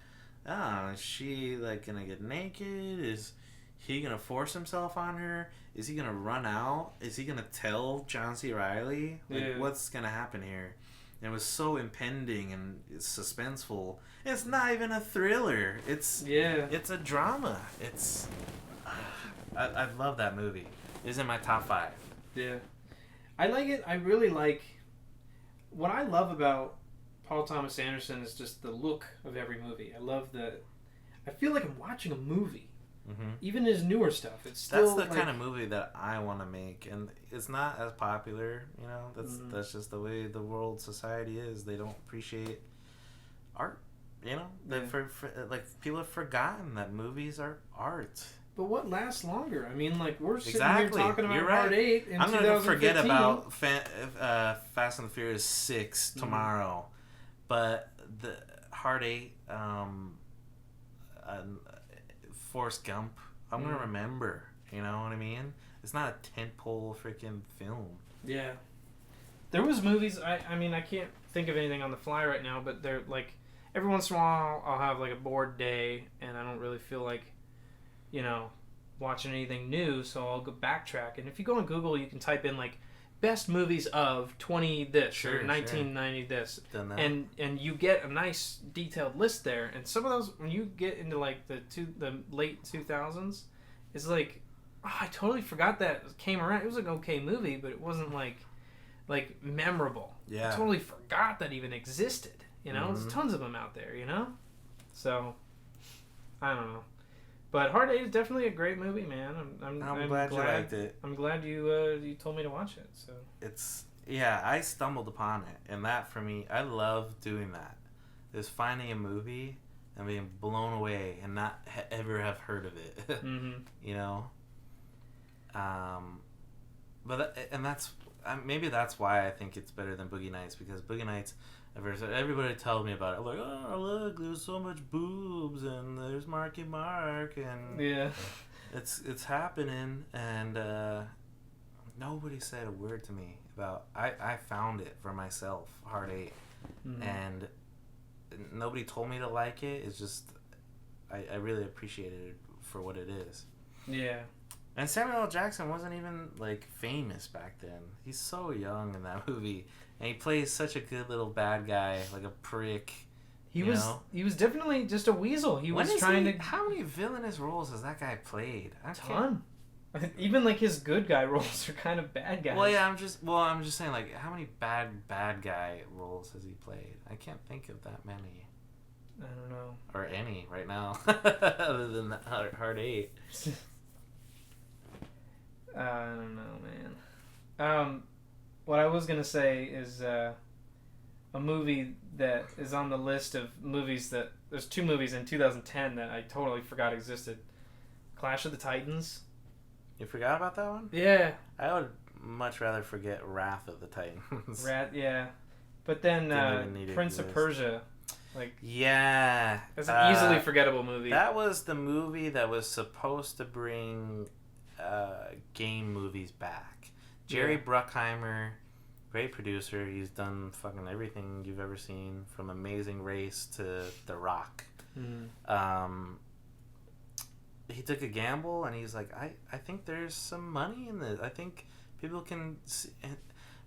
is she like gonna get naked? Is he gonna force himself on her? Is he gonna run out? Is he gonna tell John C. Reilly? Like, what's gonna happen here? And it was so impending and it's suspenseful. It's not even a thriller. It's a drama. It's I love that movie. It's in my top 5. Yeah, I like it. I really like. What I love about Paul Thomas Anderson is just the look of every movie. I feel like I'm watching a movie. Even his newer stuff, it's still that's the kind of movie that I want to make, and it's not as popular. That's just the way the world society is. They don't appreciate art. For like people have forgotten that movies are art. But what lasts longer? I mean, like, we're sitting Exactly. here talking about You're right. Hard 8 in I'm going to forget 2015. about Fast and the Furious 6 tomorrow. But the Hard 8, Forrest Gump, I'm going to remember. You know what I mean? It's not a tentpole freaking film. Yeah. There was movies, I mean, I can't think of anything on the fly right now, but they're, like, every once in a while I'll have, like, a bored day, and I don't really feel like watching anything new, so I'll go backtrack. And if you go on Google, you can type in like best movies of 20 this or 1990 this, and you get a nice detailed list there. And some of those, when you get into like the late 2000s, it's like, oh, I totally forgot that came around. It was an okay movie, but it wasn't like memorable. Yeah, I totally forgot that even existed. There's tons of them out there. So I don't know. But Hard 8 is definitely a great movie, man. I'm glad you liked it. I'm glad you told me to watch it. So I stumbled upon it, and that for me, I love doing that. Is finding a movie and being blown away and not ever have heard of it. Maybe that's why I think it's better than Boogie Nights, because Boogie Nights, everybody tells me about it. Like, oh look, there's so much boobs, and there's Marky Mark, and it's happening, and nobody said a word to me about. I found it for myself, Hard 8, and nobody told me to like it. It's just I really appreciated it for what it is. Yeah. And Samuel L. Jackson wasn't even like famous back then. He's so young in that movie, and he plays such a good little bad guy, like a prick. He was definitely just a weasel. He was trying to. How many villainous roles has that guy played? A ton. Even like his good guy roles are kind of bad guys. Well, yeah, I'm just saying, like, how many bad guy roles has he played? I can't think of that many. I don't know. Or any right now, other than Hard 8. I don't know, man. What I was gonna say is a movie that is on the list of movies that there's 2 movies in 2010 that I totally forgot existed. Clash of the Titans. You forgot about that one? Yeah. I would much rather forget Wrath of the Titans. Yeah. But then Prince of Persia. Yeah. It's an easily forgettable movie. That was the movie that was supposed to bring game movies back. Jerry Bruckheimer, great producer. He's done fucking everything you've ever seen, from Amazing Race to The Rock. He took a gamble, and he's like, I think there's some money in this. I think people can see.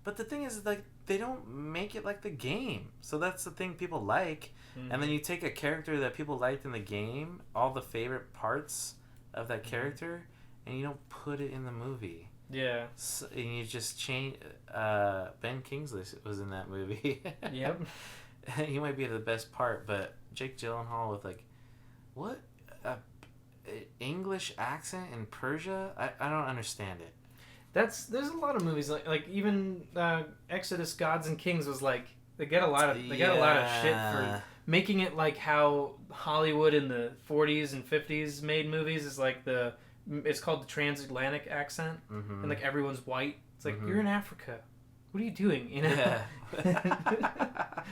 But the thing is, like, they don't make it like the game. So that's the thing people like. And then you take a character that people liked in the game, all the favorite parts of that character, and you don't put it in the movie. Yeah. So, and you just change. Ben Kingsley was in that movie. Yep. He might be the best part, but Jake Gyllenhaal with like, what, English accent in Persia? I don't understand it. There's a lot of movies like even Exodus Gods and Kings was like they get a lot of shit for making it like how Hollywood in the 40s and 50s made movies is like it's called the transatlantic accent, and like everyone's white. It's like you're in Africa. What are you doing? You know. Yeah.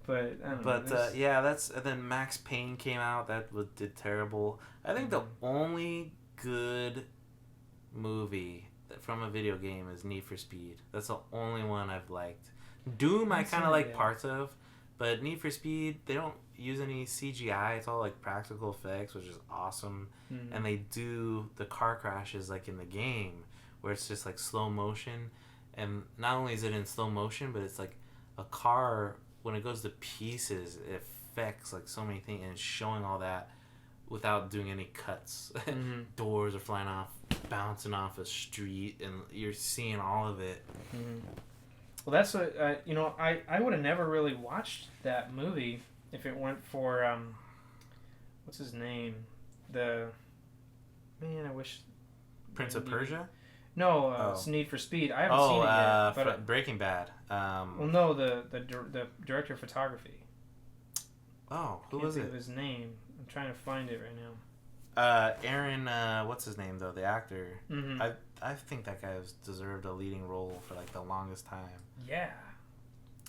But I don't know, yeah, and then Max Payne came out. That did terrible. I think the only good movie from a video game is Need for Speed. That's the only one I've liked. Doom I kind of like parts of, but Need for Speed, they don't use any CGI. It's all like practical effects, which is awesome. And they do the car crashes like in the game, where it's just like slow motion. And not only is it in slow motion, but it's like a car, when it goes to pieces, it affects like so many things, and it's showing all that without doing any cuts. Doors are flying off, bouncing off a street, and you're seeing all of it. Well, that's what I would have never really watched that movie if it weren't for what's his name, I wish Prince of Persia. No, it's Need for Speed. I haven't seen it yet. But Breaking Bad. Well, no, the director of photography. Oh, who was it? Can't think of his name. I'm trying to find it right now. Aaron, what's his name though? The actor. I think that guy deserved a leading role for like the longest time. Yeah.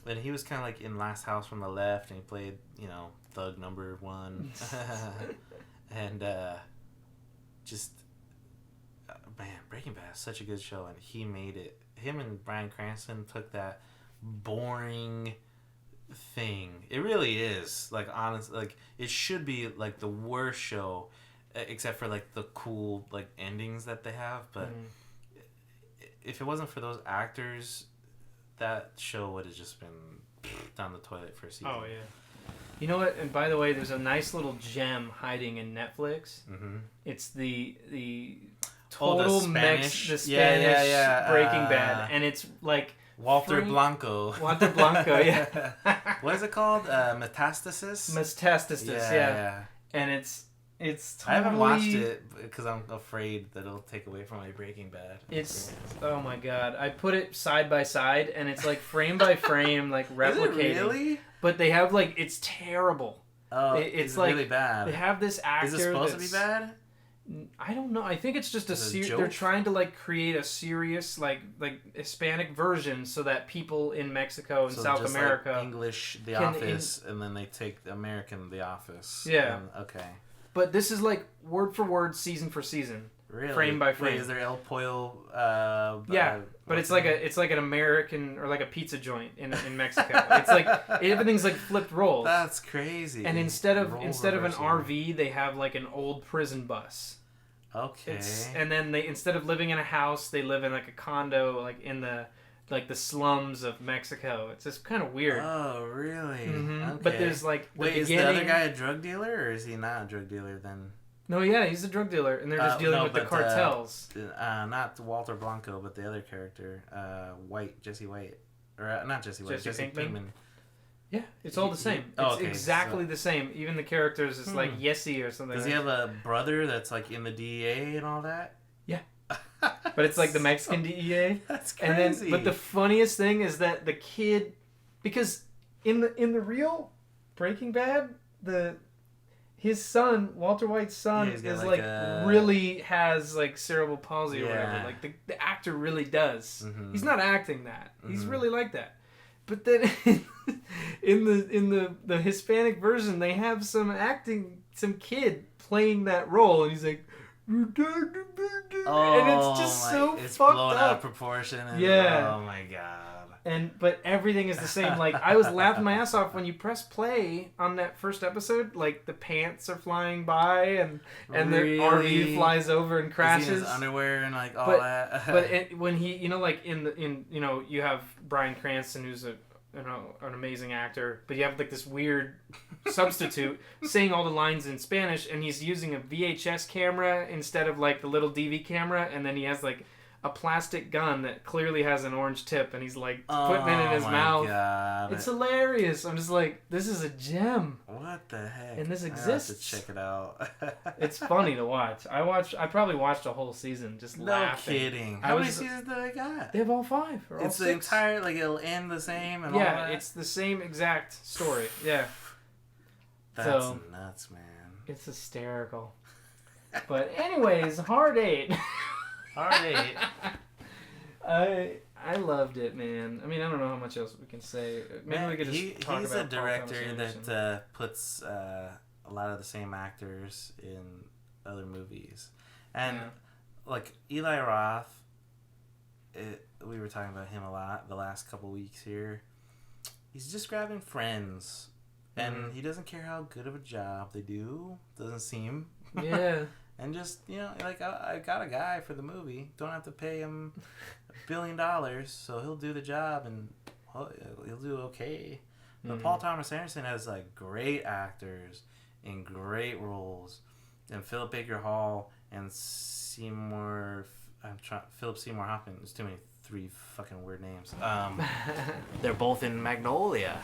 And he was kind of like in Last House from the Left, and he played, thug number 1. And man, Breaking Bad is such a good show, and he made it. Him and Bryan Cranston took that boring thing. It really is, like, honest, like, it should be like the worst show, except for like the cool like endings that they have. But if it wasn't for those actors, that show would have just been down the toilet for a season. Oh yeah. You know what? And by the way, there's a nice little gem hiding in Netflix. It's the total the mix, Spanish? the Spanish Yeah. Breaking Bad, and it's like Walter Blanco. Walter Blanco, yeah. What is it called? Metastasis? Metastasis, yeah. And it's totally... I haven't watched it because I'm afraid that it'll take away from my Breaking Bad. It's, oh my god. I put it side by side, and it's like frame by frame, like replicating. Is it really? But they have like, it's terrible. Oh, it's like, really bad. They have this actor. Is it supposed to be bad? I don't know. I think it's just joke? they're trying to like create a serious like Hispanic version so that people in Mexico and South just America like English The Office, and then they take the American The Office. Yeah. Okay. But this is like word for word, season for season, really? frame by frame. Wait, is there El Pollo? Yeah, but it's like an American or like a pizza joint in Mexico. It's like everything's like flipped roles. That's crazy. And instead of an RV, they have like an old prison bus. Okay. And then they, instead of living in a house, they live in like a condo, like in the slums of Mexico. It's just kind of weird. Oh, really? Okay. But there's like is the other guy a drug dealer, or is he not a drug dealer then? No, yeah, he's a drug dealer, and they're just dealing with the cartels. Not Walter Blanco, but the other character, Jesse White, or not Jesse White, Jesse Pinkman. Yeah, it's all the same. It's exactly the same. Even the characters, it's like Yessie or something. Does he have a brother that's like in the DEA and all that? Yeah. But it's like the Mexican DEA. That's crazy. But the funniest thing is that the kid, because in the real Breaking Bad, his son, Walter White's son, is like really has like cerebral palsy or whatever. Like the actor really does. He's not acting that. He's really like that. But then in the Hispanic version, they have some kid playing that role, and he's like, and it's just so it's fucked blown up. out of proportion. And, yeah. Oh my god. But everything is the same. Like, I was laughing my ass off when you press play on that first episode. Like, the pants are flying by, and Really? the RV flies over and Is he in crashes. his underwear and like all But that. when he, like in you have Bryan Cranston, who's an amazing actor, but you have like this weird substitute saying all the lines in Spanish, and he's using a VHS camera instead of like the little DV camera, and then he has like a plastic gun that clearly has an orange tip, and he's like putting it in his mouth. God. It's hilarious. I'm just like, this is a gem. What the heck? And this I have exists. to check it out. It's funny to watch. I probably watched a whole season just no laughing. kidding. I How many was- seasons do they got? They have all 5 or all It's 6. the entire, like, it'll end the same and all Yeah, that? it's the same exact story. Yeah, That's so- nuts, man. it's hysterical. But anyways, Hard 8. All right. I loved it, man. I mean, I don't know how much else we can say. Maybe we could just talk he's about a director Paul Thomas Anderson. that puts a lot of the same actors in other movies. And, Yeah. like, Eli Roth, we were talking about him a lot the last couple weeks here. He's just grabbing friends. And he doesn't care how good of a job they do. Doesn't seem. Yeah. And just, like, I got a guy for the movie. Don't have to pay him $1 billion, so he'll do the job and he'll do okay. But Paul Thomas Anderson has, like, great actors in great roles. And Philip Baker Hall and Philip Seymour Hoffman. There's too many 3 fucking weird names. They're both in Magnolia.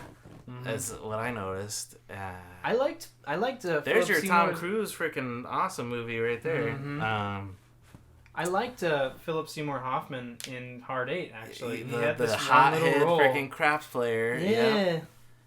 That's what I noticed. I liked. There's Philip your Seymour- Tom Cruise freaking awesome movie right there. I liked Philip Seymour Hoffman in Hard 8. Actually, he had the this hothead one little role. freaking craps player. Yeah,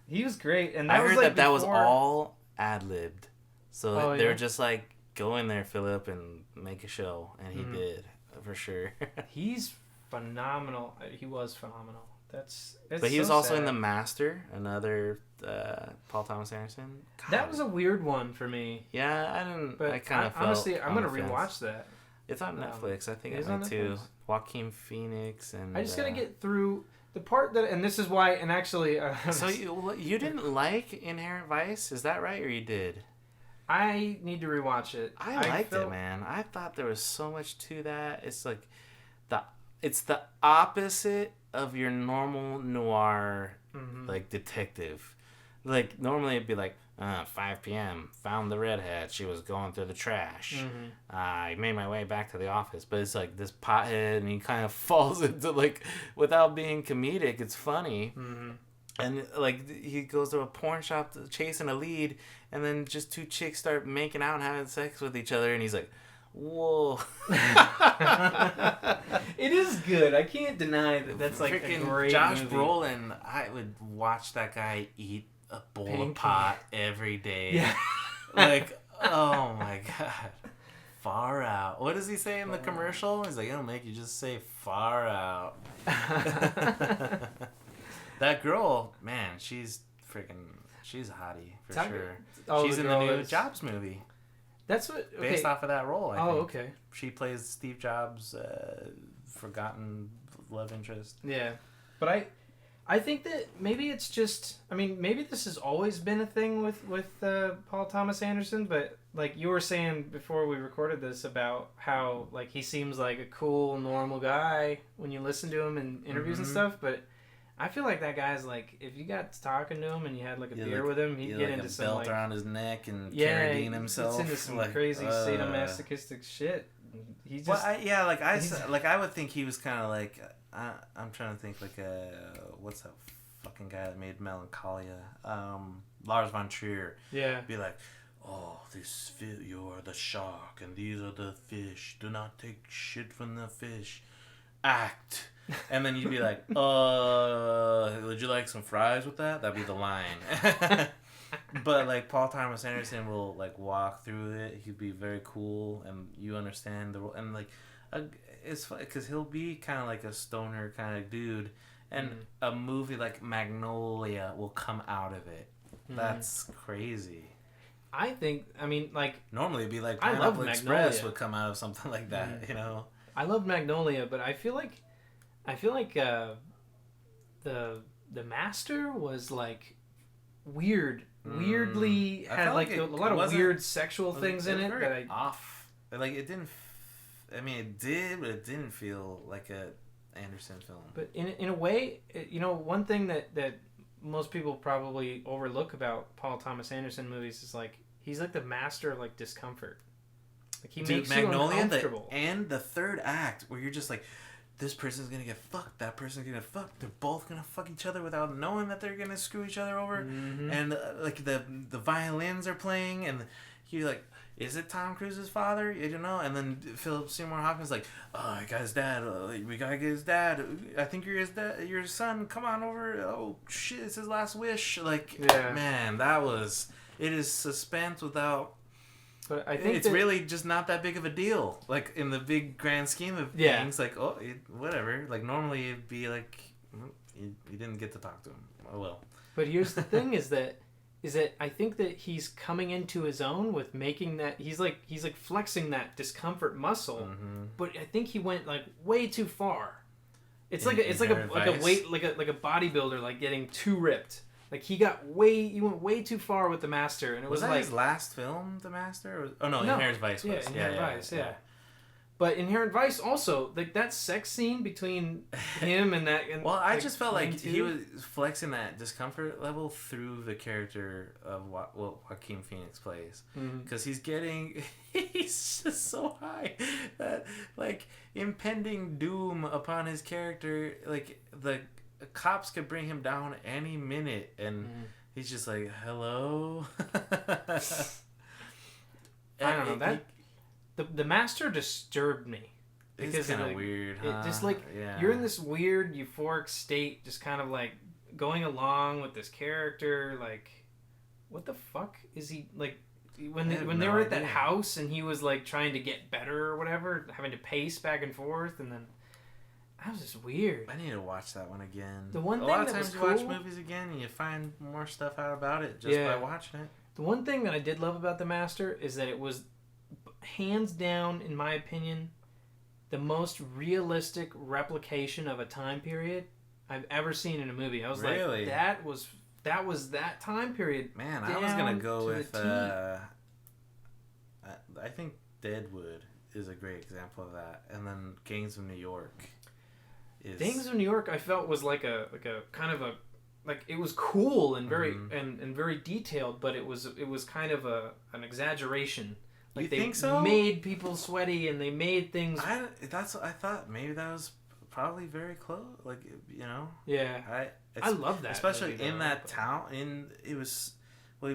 he was great. And I that was heard like that was before- all ad-libbed. So Oh, they yeah? were just like, go in there, Philip, and make a show. And he did, for sure. He's phenomenal. He was phenomenal. That's But he was so also in sad. The Master, another Paul Thomas Anderson. God. That was a weird one for me. Yeah, I didn't. But I kind of felt. honestly, I'm on gonna the fence. rewatch that. It's on Netflix. I think it I is on might too. Netflix? Joaquin Phoenix and. I just gotta get through the part that, and this is why. And actually, So you didn't like Inherent Vice? Is that right, or you did? I need to rewatch it. I liked felt- it, man. I thought there was so much to that. It's like it's the opposite of your normal noir like detective. Like normally it'd be like 5 p.m. found the redhead. She was going through the trash. I made my way back to the office. But it's like this pothead, and he kind of falls into like without being comedic. It's funny. And like he goes to a porn shop chasing a lead, and then just 2 chicks start making out and having sex with each other, and he's like, "Whoa!" It is good. I can't deny that. That's like a Freaking great Josh movie. Brolin. I would watch that guy eat a bowl of Pancake. pot every day. Yeah. Like, oh my god. Far out. What does he say in the commercial? He's like, it'll make you just say far out. That girl, man, she's a hottie for Tell me- sure. Oh, She's the in the girl new is- Jobs movie. That's what. Okay. Based off of that role, I think. okay. She plays Steve Jobs' forgotten love interest. Yeah, but I think that maybe it's just. I mean, maybe this has always been a thing with Paul Thomas Anderson, but like you were saying before we recorded this about how like he seems like a cool, normal guy when you listen to him in interviews and stuff, but. I feel like that guy's like, if you got talking to him and you had like a beer with him, he'd get like into a some belt like around his neck and yeah, carradine himself. It's into some like, crazy sadomasochistic shit. He just Well, I would think he was kind of like I'm trying to think like what's that fucking guy that made Melancholia? Lars von Trier. yeah. Be like, oh, you're the shark and these are the fish. Do not take shit from the fish. Act. And then you'd be like, would you like some fries with that? That'd be the line. But like Paul Thomas Anderson will like walk through it. He'd be very cool, and you understand the role. And like, it's funny because he'll be kind of like a stoner kind of dude, and a movie like Magnolia will come out of it. That's crazy. I think. I mean, like Normally it'd be like I love Pineapple Express Magnolia. would come out of something like that, you know. I love Magnolia, but I feel like the Master was like weirdly I had felt like like a it lot of wasn't- weird sexual things in it very that I off. Like it didn't. I mean, it did, but it didn't feel like a Anderson film. But in a way, one thing that most people probably overlook about Paul Thomas Anderson movies is like he's like the master of like discomfort. Like he makes you uncomfortable. And the third act where you're just like, this person's gonna get fucked, that person's gonna get fucked. They're both gonna fuck each other without knowing that they're gonna screw each other over. Mm-hmm. And like the violins are playing, and you're like, is it Tom Cruise's father? You don't know. And then Philip Seymour Hoffman's like, oh, I got his dad. We gotta get his dad. I think you're his dad. Your son. Come on over. Oh shit, it's his last wish. Like, Yeah. man, it is suspense without. But I think It's really just not that big of a deal. Like in the big grand scheme of Yeah. things, like whatever. Like normally it'd be like you didn't get to talk to him. Oh well. But here's the thing: is that I think that he's coming into his own with making that he's like flexing that discomfort muscle. Mm-hmm. But I think he went like way too far. It's In like a Inherent Vice? weight like a bodybuilder like getting too ripped. Like he went way too far with the Master, and it was Was that like his last film, The Master? Oh no, No. Inherent Vice was. Yeah, Inherent Vice, yeah. But Inherent Vice also, like that sex scene between him and that. And, Well, I like, just felt like Wayne he too. was flexing that discomfort level through the character of what Joaquin Phoenix plays, because he's just so high that like impending doom upon his character, like the cops could bring him down any minute, and he's just like, hello. I don't know that. The Master disturbed me. It's Because kind of like, weird, It huh? just like Yeah. you're in this weird euphoric state, just kind of like going along with this character. Like, what the fuck is he like? When I have they no were at that idea. house and he was like trying to get better or whatever, having to pace back and forth, and then that was just weird. I need to watch that one again. The one a thing lot of that times was you watch cool- movies again and you find more stuff out about it just Yeah. by watching it. The one thing that I did love about The Master is that it was hands down, in my opinion, the most realistic replication of a time period I've ever seen in a movie. I was Really? like, that was that time period. Man, I was gonna down go to with. the I think Deadwood is a great example of that, and then Gangs of New York. Gangs of New York, I felt was like a kind of a like it was cool and very Mm-hmm. and very detailed, but it was kind of an exaggeration. Like You they think so? made people sweaty and they made things. I thought maybe that was probably very close. Like Yeah, I love that especially movie, in though, that but- town. It was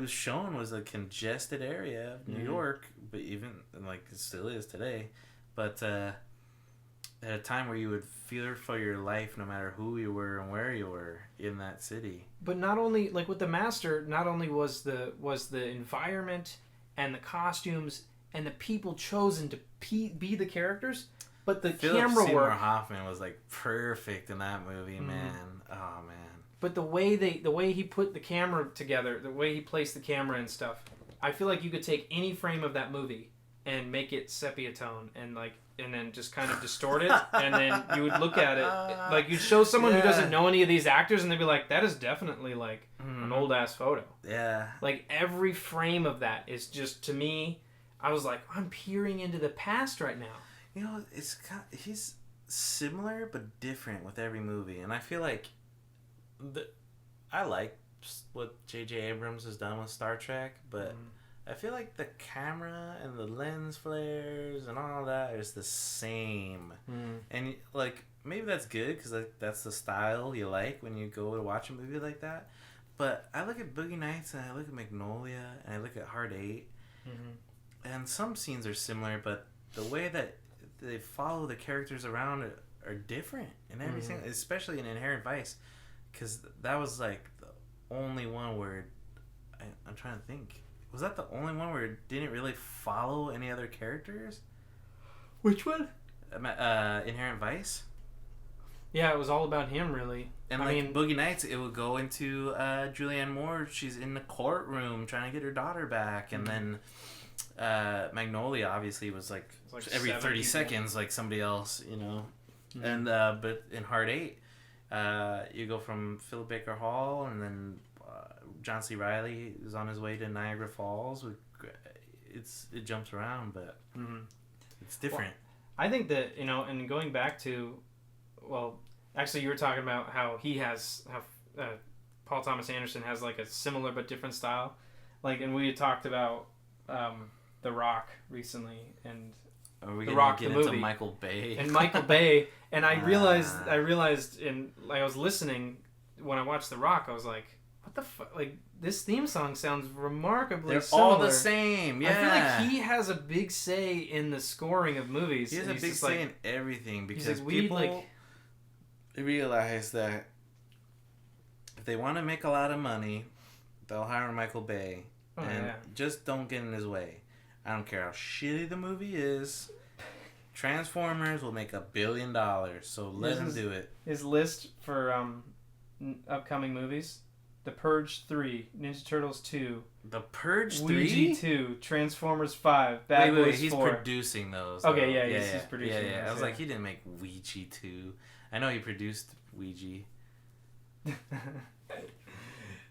shown was a congested area of New York, but even like it still is today. But at a time where you would fear for your life, no matter who you were and where you were in that city. But not only like with the Master, not only was the environment and the costumes and the people chosen to be the characters, but the Philip camera Seymour work. Hoffman was like perfect in that movie, man. Oh man. But the way he put the camera together, the way he placed the camera and stuff, I feel like you could take any frame of that movie and make it sepia tone and then just kind of distort it, and then you would look at it like you'd show someone who doesn't know any of these actors, and they'd be like, "That is definitely like an old ass photo." Yeah. Like every frame of that is just, to me, I was like, I'm peering into the past right now. You know, he's similar but different with every movie, and I feel like I like what J.J. Abrams has done with Star Trek, but I feel like the camera and the lens flares and all that is the same. And like maybe that's good because that's the style you like when you go to watch a movie like that. But I look at Boogie Nights and I look at Magnolia and I look at Hard 8, and some scenes are similar, but the way that they follow the characters around are different in every single, especially in Inherent Vice, because that was like the only one where I'm trying to think. Was that the only one where it didn't really follow any other characters? Which one? Inherent Vice. Yeah, it was all about him, really. And I like mean, Boogie Nights, it would go into Julianne Moore. She's in the courtroom trying to get her daughter back, and then Magnolia obviously was like like every 7 30 people. seconds, like somebody else, And but in Hard 8, You go from Philip Baker Hall, and then John C. Reilly is on his way to Niagara Falls. It jumps around, but it's different. Well, I think that, and going back to, well, actually you were talking about how Paul Thomas Anderson has like a similar but different style. Like, and we had talked about The Rock recently, and Are we The gonna Rock, get the into movie. Michael Bay? And Michael Bay, and I realized in, like, I was listening when I watched The Rock, I was like, what the fuck? Like, this theme song sounds remarkably They're similar. all the same. Yeah. I feel like he has a big say in the scoring of movies. He has and a big just say in everything because like, we, people like- realize that if they want to make a lot of money, they'll hire Michael Bay and just don't get in his way. I don't care how shitty the movie is. Transformers will make $1 billion, so let him do it. His list for upcoming movies: The Purge 3, Ninja Turtles 2, The Purge 3? Ouija 2, Transformers 5, Bad Boys 4. He's producing those. Okay, though. yeah, he's producing Yeah. those, I was yeah. like, he didn't make Ouija 2. I know he produced Ouija.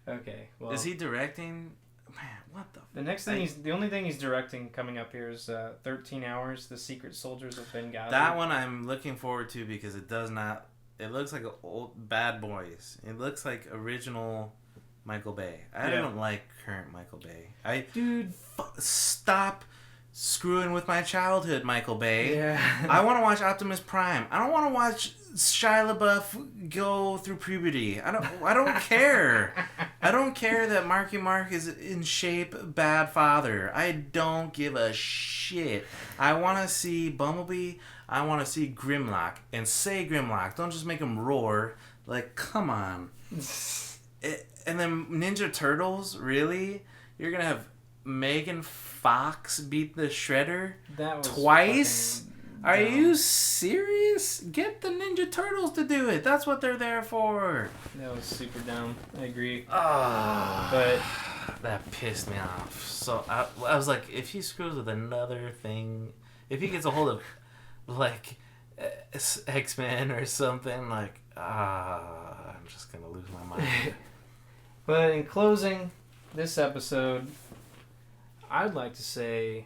Okay, well, Is he directing? Man, what the? the only thing he's directing coming up here is 13 Hours: The Secret Soldiers of Benghazi. That one I'm looking forward to because it does not. It looks like old Bad Boys. It looks like original Michael Bay. I don't like current Michael Bay. Stop screwing with my childhood, Michael Bay. Yeah. I want to watch Optimus Prime. I don't want to watch Shia LaBeouf go through puberty. I don't care. I don't care that Marky Mark is in shape bad father. I don't give a shit. I want to see Bumblebee. I want to see Grimlock. And say Grimlock. Don't just make him roar. Like, come on. And then Ninja Turtles, really? You're going to have Megan Fox beat the Shredder That was twice? fucking Are dumb. you serious? Get the Ninja Turtles to do it. That's what they're there for. That was super dumb. I agree. But that pissed me off. So I was like, if he screws with another thing, if he gets a hold of like X-Men or something, like, I'm just gonna lose my mind. But in closing this episode, I'd like to say,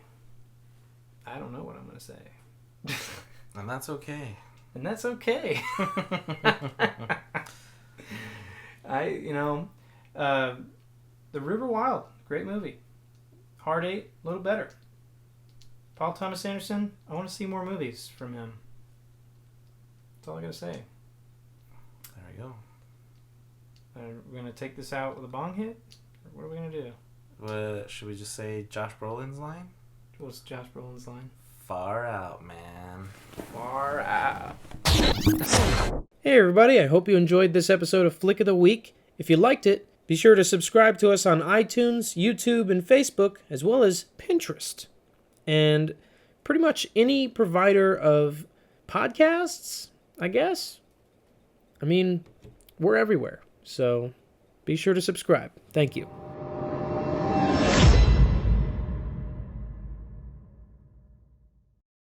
I don't know what I'm going to say. And that's okay. And that's okay. The River Wild, great movie. Hard 8, a little better. Paul Thomas Anderson, I want to see more movies from him. That's all I got to say. There we go. We're going to take this out with a bong hit? Or what are we going to do? Should we just say Josh Brolin's line? What's Josh Brolin's line? Far out, man. Far out. Hey everybody, I hope you enjoyed this episode of Flick of the Week. If you liked it, be sure to subscribe to us on iTunes, YouTube, and Facebook, as well as Pinterest. And pretty much any provider of podcasts, I guess. I mean, we're everywhere. So be sure to subscribe. Thank you.